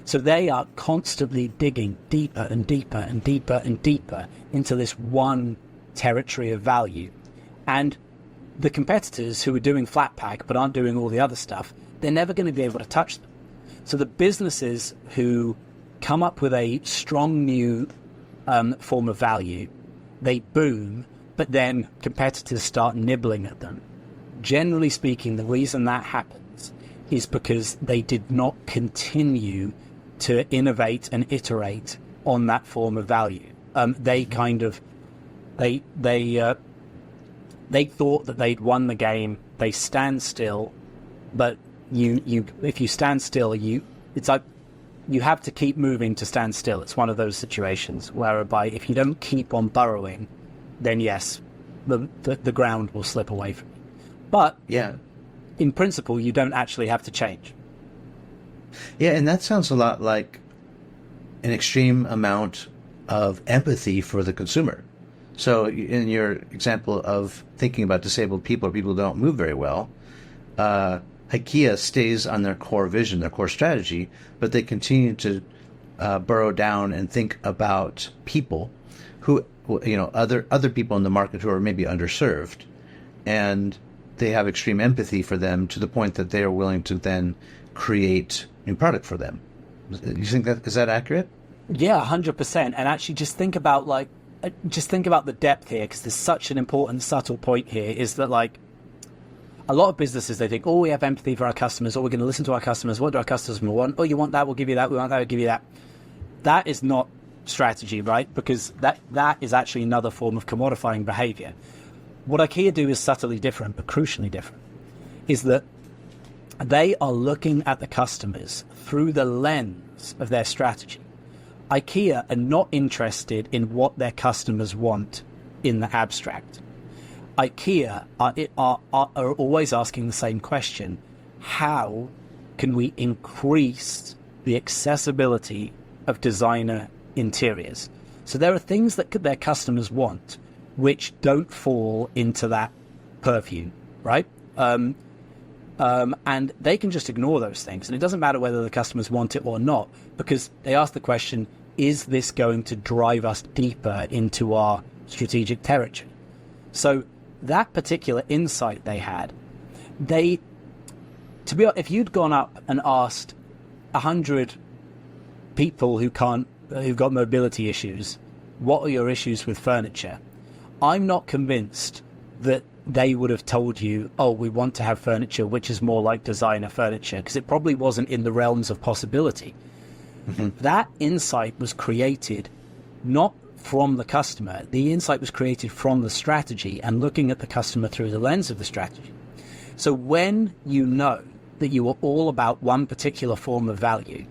So they are constantly digging deeper and deeper and deeper and deeper into this one territory of value. And the competitors who are doing flat pack but aren't doing all the other stuff, they're never going to be able to touch them. So the businesses who come up with a strong new form of value, they boom, but then competitors start nibbling at them. Generally speaking, the reason that happens is because they did not continue to innovate and iterate on that form of value. They thought that they'd won the game. They stand still, but if you stand still, it's like you have to keep moving to stand still. It's one of those situations whereby if you don't keep on burrowing, then yes, the ground will slip away from you. But yeah, in principle, you don't actually have to change. Yeah, and that sounds a lot like an extreme amount of empathy for the consumer. So in your example of thinking about disabled people or people who don't move very well, IKEA stays on their core vision, their core strategy, but they continue to burrow down and think about people who, other people in the market who are maybe underserved, and they have extreme empathy for them to the point that they are willing to then create new product for them. You think is that accurate? Yeah, 100%. And actually, just think about the depth here, because there's such an important subtle point here. Is that like, a lot of businesses, they think, oh, we have empathy for our customers, or we're going to listen to our customers. What do our customers want? Oh, you want that? We'll give you that. We want that. We'll give you that. That is not strategy, right? Because that is actually another form of commodifying behavior. What IKEA do is subtly different, but crucially different, is that they are looking at the customers through the lens of their strategy. IKEA are not interested in what their customers want in the abstract. IKEA are always asking the same question: how can we increase the accessibility of designer interiors? So there are things that their customers want which don't fall into that purview, right? And they can just ignore those things. And it doesn't matter whether the customers want it or not, because they ask the question, is this going to drive us deeper into our strategic territory? So that particular insight they had, if you'd gone up and asked 100 people who've got mobility issues, what are your issues with furniture? I'm not convinced that they would have told you, oh, we want to have furniture which is more like designer furniture, because it probably wasn't in the realms of possibility. Mm-hmm. That insight was created not from the customer. The insight was created from the strategy and looking at the customer through the lens of the strategy. So when you know that you are all about one particular form of value,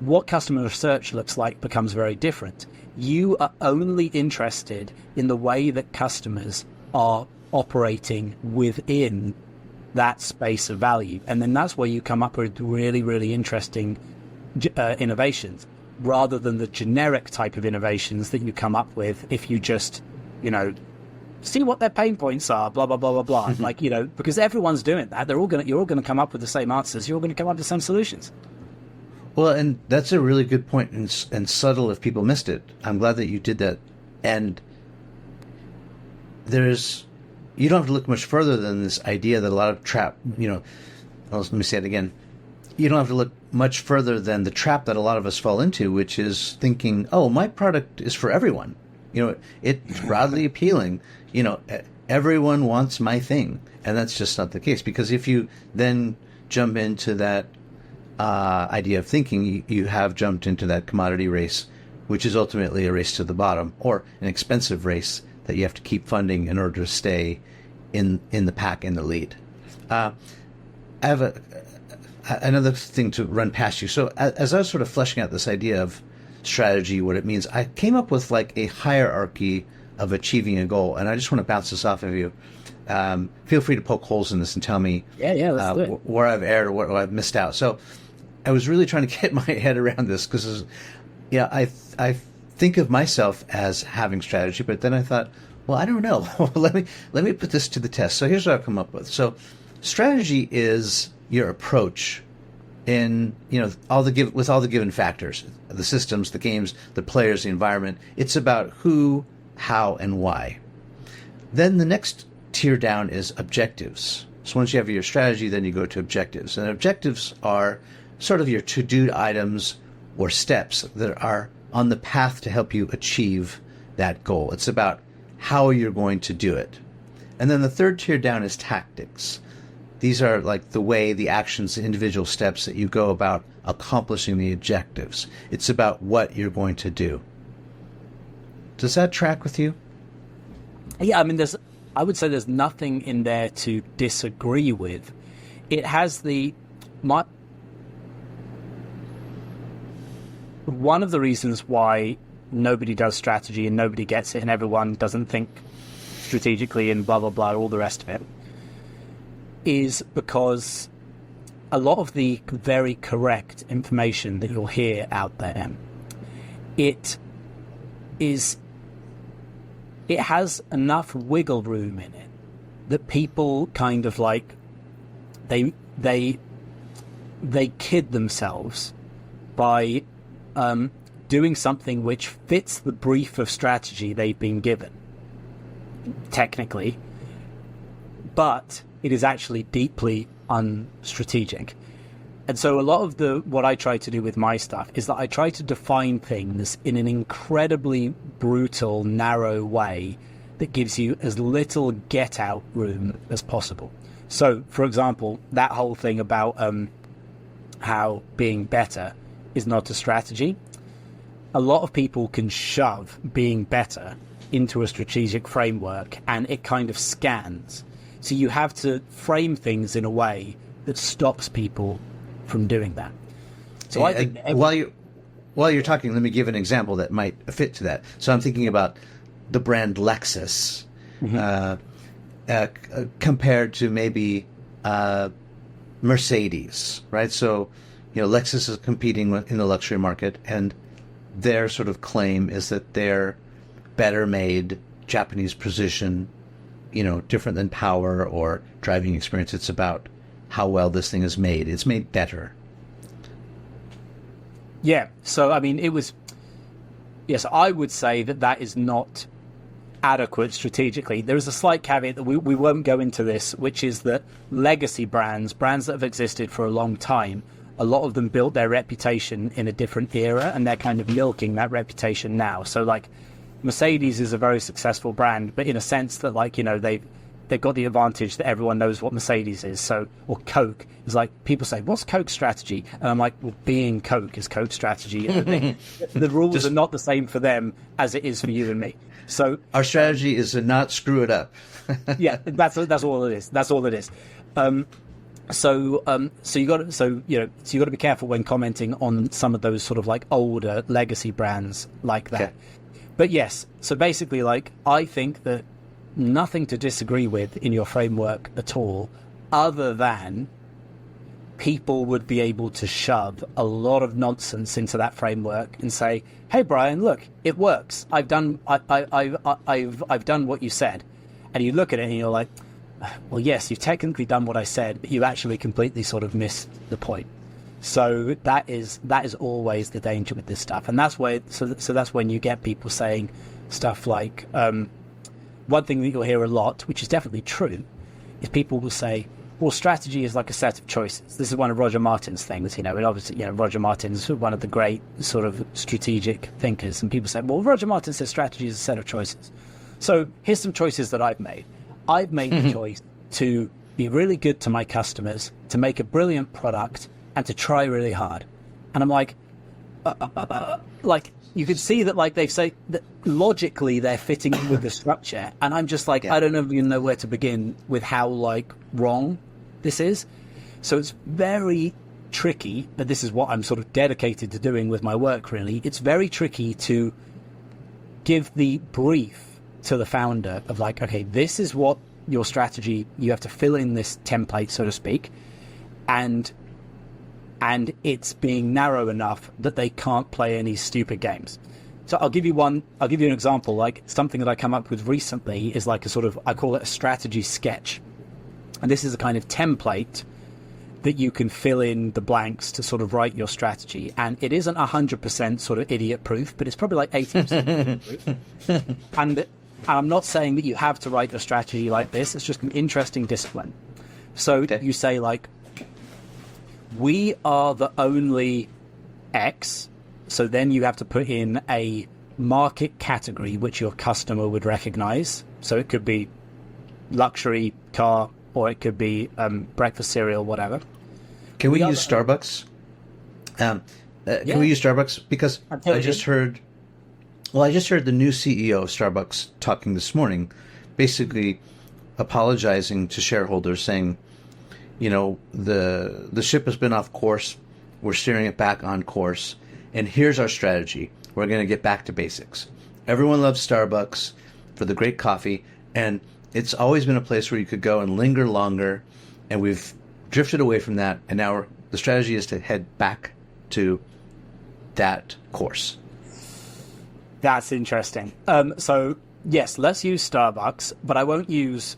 what customer research looks like becomes very different. You are only interested in the way that customers are operating within that space of value. And then that's where you come up with really, really interesting innovations, rather than the generic type of innovations that you come up with if you just, see what their pain points are, blah, blah, blah, blah, blah. Like, because everyone's doing that. You're all going to come up with the same answers. You're all going to come up with the same solutions. Well, and that's a really good point, and subtle if people missed it. I'm glad that you did that. And you don't have to look much further than this idea that a lot of let me say it again. You don't have to look much further than the trap that a lot of us fall into, which is thinking, oh, my product is for everyone. It's broadly appealing. Everyone wants my thing. And that's just not the case, because if you then jump into that idea of thinking, you have jumped into that commodity race, which is ultimately a race to the bottom, or an expensive race that you have to keep funding in order to stay in the pack, in the lead. I have another thing to run past you. So as I was sort of fleshing out this idea of strategy, what it means, I came up with like a hierarchy of achieving a goal, and I just want to bounce this off of you. Feel free to poke holes in this and tell me let's do it. Where I've erred or what I've missed out. So I was really trying to get my head around this, because I think of myself as having strategy, but then I thought, well, I don't know. let me put this to the test. So here's what I've come up with. So strategy is your approach in with all the given factors, the systems, the games, the players, the environment. It's about who, how, and why. Then the next tier down is objectives. So once you have your strategy, then you go to objectives, and objectives are sort of your to-do items or steps that are on the path to help you achieve that goal. It's about how you're going to do it. And then the third tier down is tactics. These are like the actions, the individual steps that you go about accomplishing the objectives. It's about what you're going to do. Does that track with you? Yeah, I mean, I would say there's nothing in there to disagree with. It has one of the reasons why nobody does strategy and nobody gets it and everyone doesn't think strategically and blah, blah, blah, all the rest of it, is because a lot of the very correct information that you'll hear out there, it has enough wiggle room in it that people kind of like, they kid themselves by doing something which fits the brief of strategy they've been given, technically, but it is actually deeply unstrategic. And so a lot of what I try to do with my stuff is that I try to define things in an incredibly brutal, narrow way that gives you as little get-out room as possible. So, for example, that whole thing about how being better is not a strategy. A lot of people can shove being better into a strategic framework and it kind of scans. So you have to frame things in a way that stops people from doing that. So I think while you're talking, let me give an example that might fit to that. So I'm thinking about the brand Lexus compared to maybe Mercedes, right? So, Lexus is competing in the luxury market, and their sort of claim is that they're better made, Japanese precision, different than power or driving experience. It's about how well this thing is made. It's made better. Yeah. So, I mean, yes, I would say that is not adequate strategically. There is a slight caveat that we won't go into this, which is that legacy brands that have existed for a long time, a lot of them built their reputation in a different era, and they're kind of milking that reputation now. So, like, Mercedes is a very successful brand, but in a sense that, like, they've got the advantage that everyone knows what Mercedes is. So, or Coke is like, people say, what's Coke's strategy? And I'm like, well, being Coke is Coke's strategy. The rules are not the same for them as it is for you and me. So our strategy is to not screw it up. Yeah, that's all it is. That's all it is. So you got to be careful when commenting on some of those sort of like older legacy brands like that. Okay. But yes, so basically, like, I think that nothing to disagree with in your framework at all, other than people would be able to shove a lot of nonsense into that framework and say, "Hey, Brian, look, it works. I've done what you said," and you look at it and you're like, "Well, yes, you've technically done what I said, but you actually completely sort of missed the point." So that is always the danger with this stuff, and that's where so that's when you get people saying stuff like, one thing that you'll hear a lot, which is definitely true, is people will say, well, strategy is like a set of choices. This is one of Roger Martin's things, and obviously, Roger Martin's one of the great sort of strategic thinkers, and people say, well, Roger Martin says strategy is a set of choices. So here's some choices that I've made. I've made the choice to be really good to my customers, to make a brilliant product, and to try really hard. And I'm like, you could see that, like, they say that logically they're fitting in with the structure, and I'm just like, I don't even know where to begin with how, like, wrong this is. So it's very tricky, but this is what I'm sort of dedicated to doing with my work, really. It's very tricky to give the brief to the founder of, like, okay, this is what your strategy, you have to fill in this template, so to speak, and it's being narrow enough that they can't play any stupid games. So I'll give you an example. Like, something that I come up with recently is like a sort of, I call it a strategy sketch. And this is a kind of template that you can fill in the blanks to sort of write your strategy. And it isn't 100% sort of idiot proof, but it's probably like 80% proof. And I'm not saying that you have to write a strategy like this. It's just an interesting discipline. So you say, like, we are the only X, so then you have to put in a market category which your customer would recognize. So it could be luxury car, or it could be breakfast cereal, whatever. Can we use Starbucks? Can we use Starbucks? Because I just heard the new CEO of Starbucks talking this morning, basically apologizing to shareholders, saying, the ship has been off course. We're steering it back on course. And here's our strategy. We're going to get back to basics. Everyone loves Starbucks for the great coffee. And it's always been a place where you could go and linger longer. And we've drifted away from that. And now the strategy is to head back to that course. That's interesting. So, yes, let's use Starbucks, but I won't use...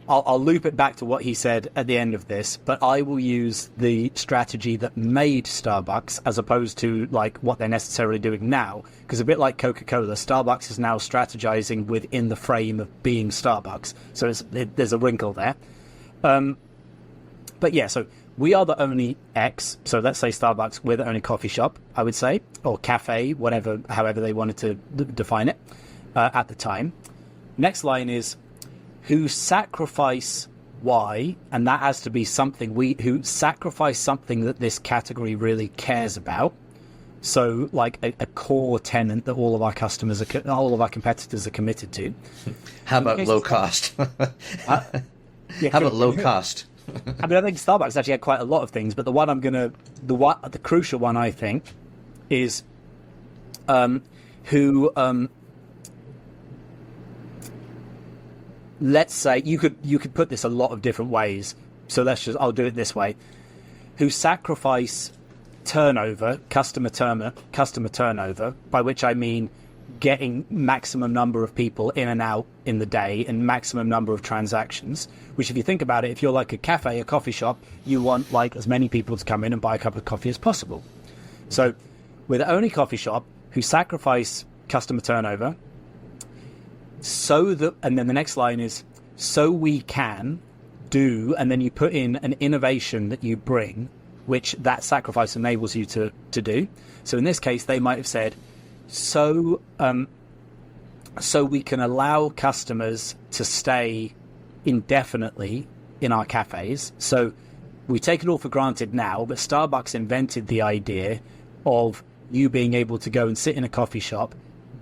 I'll loop it back to what he said at the end of this, but I will use the strategy that made Starbucks as opposed to, like, what they're necessarily doing now. Because a bit like Coca-Cola, Starbucks is now strategizing within the frame of being Starbucks. So there's a wrinkle there. But yeah, so we are the only X. So let's say Starbucks, we're the only coffee shop, I would say, or cafe, however they wanted to define it at the time. Next line is, who sacrifice Y, and that has to be something who sacrifice something that this category really cares about. So, like a core tenant that all of our competitors are committed to. How about low cost? How about low cost? I mean, I think Starbucks actually had quite a lot of things, but the crucial one, I think, is who let's say you could put this a lot of different ways. So I'll do it this way. Who sacrifice customer turnover, by which I mean getting maximum number of people in and out in the day and maximum number of transactions, which if you think about it, if you're like a cafe, a coffee shop, you want like as many people to come in and buy a cup of coffee as possible. So we're the only coffee shop who sacrifice customer turnover and then the next line is so we can do, and then you put in an innovation that you bring, which that sacrifice enables you to do. So in this case, they might have said, so we can allow customers to stay indefinitely in our cafes. So we take it all for granted now, but Starbucks invented the idea of you being able to go and sit in a coffee shop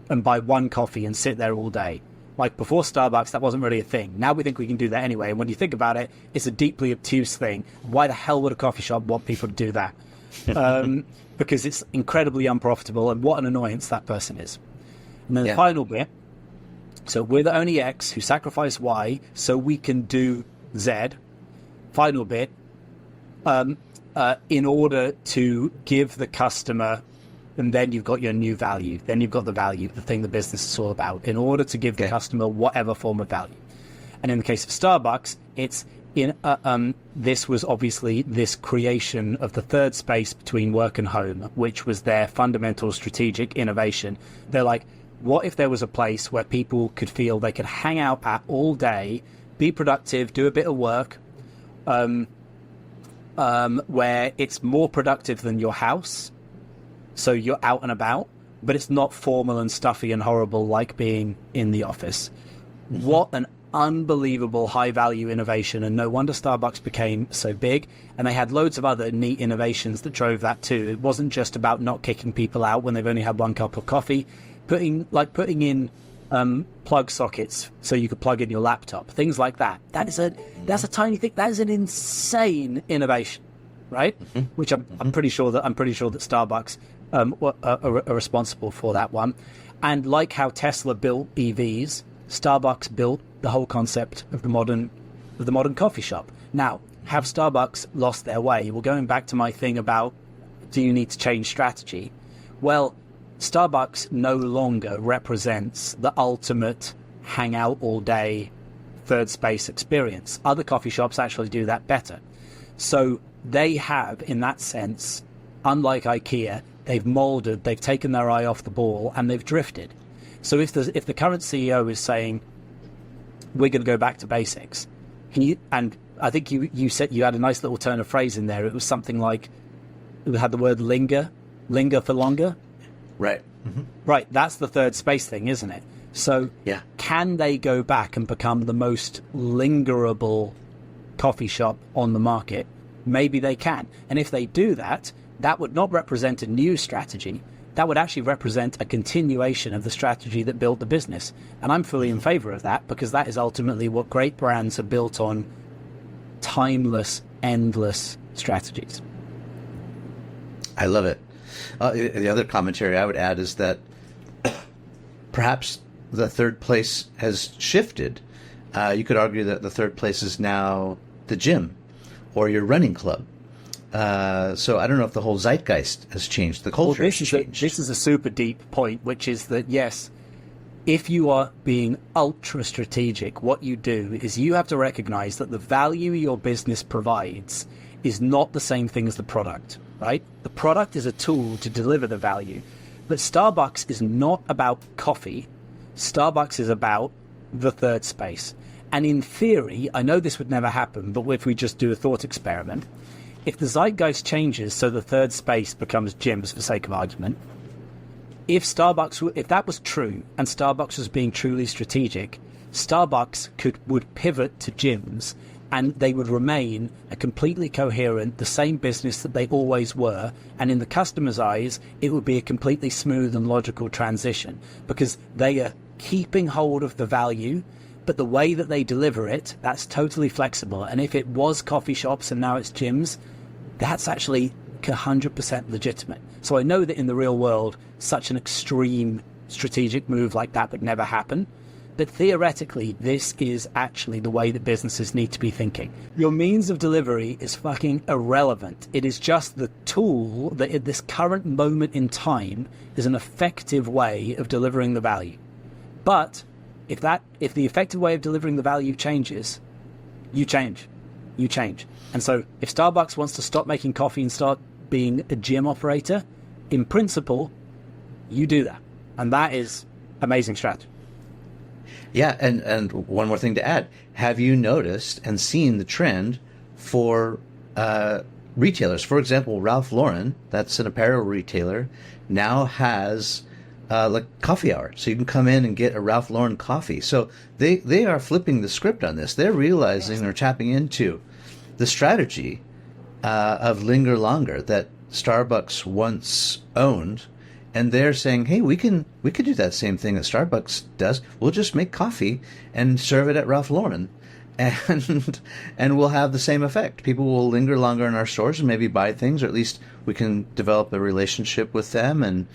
and buy one coffee and sit there all day. Like before Starbucks, that wasn't really a thing. Now we think we can do that anyway. And when you think about it, it's a deeply obtuse thing. Why the hell would a coffee shop want people to do that? Because it's incredibly unprofitable, and what an annoyance that person is. And then the final bit. So we're the only X who sacrifice Y so we can do Z. Final bit. In order to give the customer, and then you've got your new value. Then you've got the value, the thing the business is all about, in order to give the customer whatever form of value. And in the case of Starbucks, it's this was obviously this creation of the third space between work and home, which was their fundamental strategic innovation. They're like, what if there was a place where people could feel they could hang out at all day, be productive, do a bit of work, where it's more productive than your house. So you're out and about, but it's not formal and stuffy and horrible like being in the office. Mm-hmm. What an unbelievable high-value innovation, and no wonder Starbucks became so big. And they had loads of other neat innovations that drove that too. It wasn't just about not kicking people out when they've only had one cup of coffee. Putting in plug sockets so you could plug in your laptop, things like that. That's a tiny thing. That is an insane innovation, right? Mm-hmm. Which I'm pretty sure that Starbucks are responsible for that one. And like how Tesla built EVs, Starbucks built the whole concept of the modern coffee shop. Now, have Starbucks lost their way? Well, going back to my thing about do you need to change strategy? Well, Starbucks no longer represents the ultimate hang out all day third space experience. Other coffee shops actually do that better. So they have, in that sense, unlike IKEA, they've taken their eye off the ball and they've drifted. So if the current CEO is saying, we're going to go back to basics, and I think you said you had a nice little turn of phrase in there. It was something like, it had the word linger for longer. Right. Mm-hmm. Right. That's the third space thing, isn't it? So can they go back and become the most lingerable coffee shop on the market? Maybe they can. And if they do that, that would not represent a new strategy. That would actually represent a continuation of the strategy that built the business. And I'm fully in favor of that, because that is ultimately what great brands are built on: timeless, endless strategies. I love it. The other commentary I would add is that perhaps the third place has shifted. You could argue that the third place is now the gym or your running club. So I don't know if the whole zeitgeist has changed. The culture has changed. This is a super deep point, which is that, yes, if you are being ultra strategic, what you do is you have to recognize that the value your business provides is not the same thing as the product, right? The product is a tool to deliver the value. But Starbucks is not about coffee. Starbucks is about the third space. And in theory, I know this would never happen, but if we just do a thought experiment, if the zeitgeist changes so the third space becomes gyms, for sake of argument, if that was true and Starbucks was being truly strategic, Starbucks would pivot to gyms, and they would remain a completely coherent, the same business that they always were. And in the customer's eyes, it would be a completely smooth and logical transition, because they are keeping hold of the value, but the way that they deliver it, that's totally flexible. And if it was coffee shops and now it's gyms, that's actually 100% legitimate. So I know that in the real world, such an extreme strategic move like that would never happen. But theoretically, this is actually the way that businesses need to be thinking. Your means of delivery is fucking irrelevant. It is just the tool that at this current moment in time is an effective way of delivering the value. But if the effective way of delivering the value changes, you change. You change. And so if Starbucks wants to stop making coffee and start being a gym operator, in principle, you do that. And that is amazing strategy. Yeah, and one more thing to add. Have you noticed and seen the trend for retailers? For example, Ralph Lauren, that's an apparel retailer, now has like coffee hour. So you can come in and get a Ralph Lauren coffee. So they are flipping the script on this. They're realizing or tapping into the strategy of linger longer that Starbucks once owned. And they're saying, hey, we could do that same thing that Starbucks does. We'll just make coffee and serve it at Ralph Lauren. And we'll have the same effect. People will linger longer in our stores and maybe buy things, or at least we can develop a relationship with them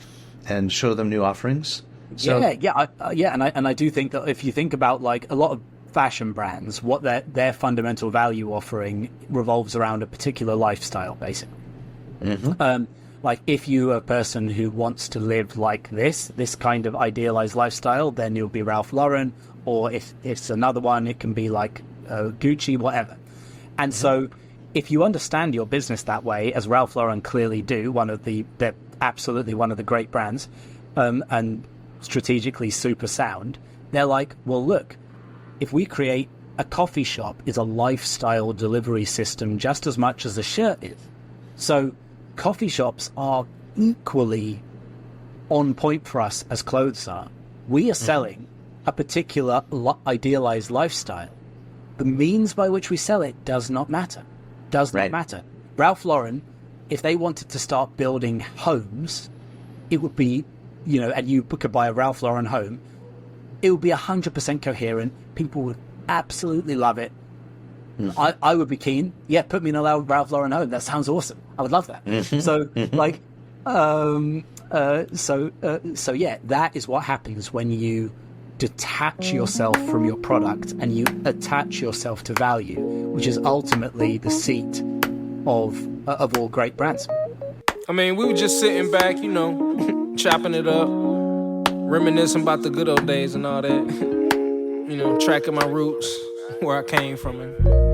and show them new offerings. So, and I do think that if you think about like a lot of fashion brands, what their fundamental value offering revolves around a particular lifestyle, basically. Mm-hmm. Like if you're a person who wants to live like this kind of idealized lifestyle, then you'll be Ralph Lauren, or if it's another one, it can be like Gucci, whatever. And so if you understand your business that way, as Ralph Lauren clearly do, they're absolutely one of the great brands, and strategically super sound, they're like, well, look, if we create a coffee shop is a lifestyle delivery system just as much as a shirt is. So coffee shops are equally on point for us as clothes are. We are selling a particular idealized lifestyle. The means by which we sell it does not matter. Does not matter. Ralph Lauren, if they wanted to start building homes, it would be, and you could buy a Ralph Lauren home, it would be 100% coherent. People would absolutely love it. I would be keen. Yeah, put me in a Ralph Lauren home. That sounds awesome. I would love that. So, so yeah, that is what happens when you detach yourself from your product and you attach yourself to value, which is ultimately the seat of all great brands. I mean, we were just sitting back, chopping it up, reminiscing about the good old days and all that. Tracking my roots, where I came from.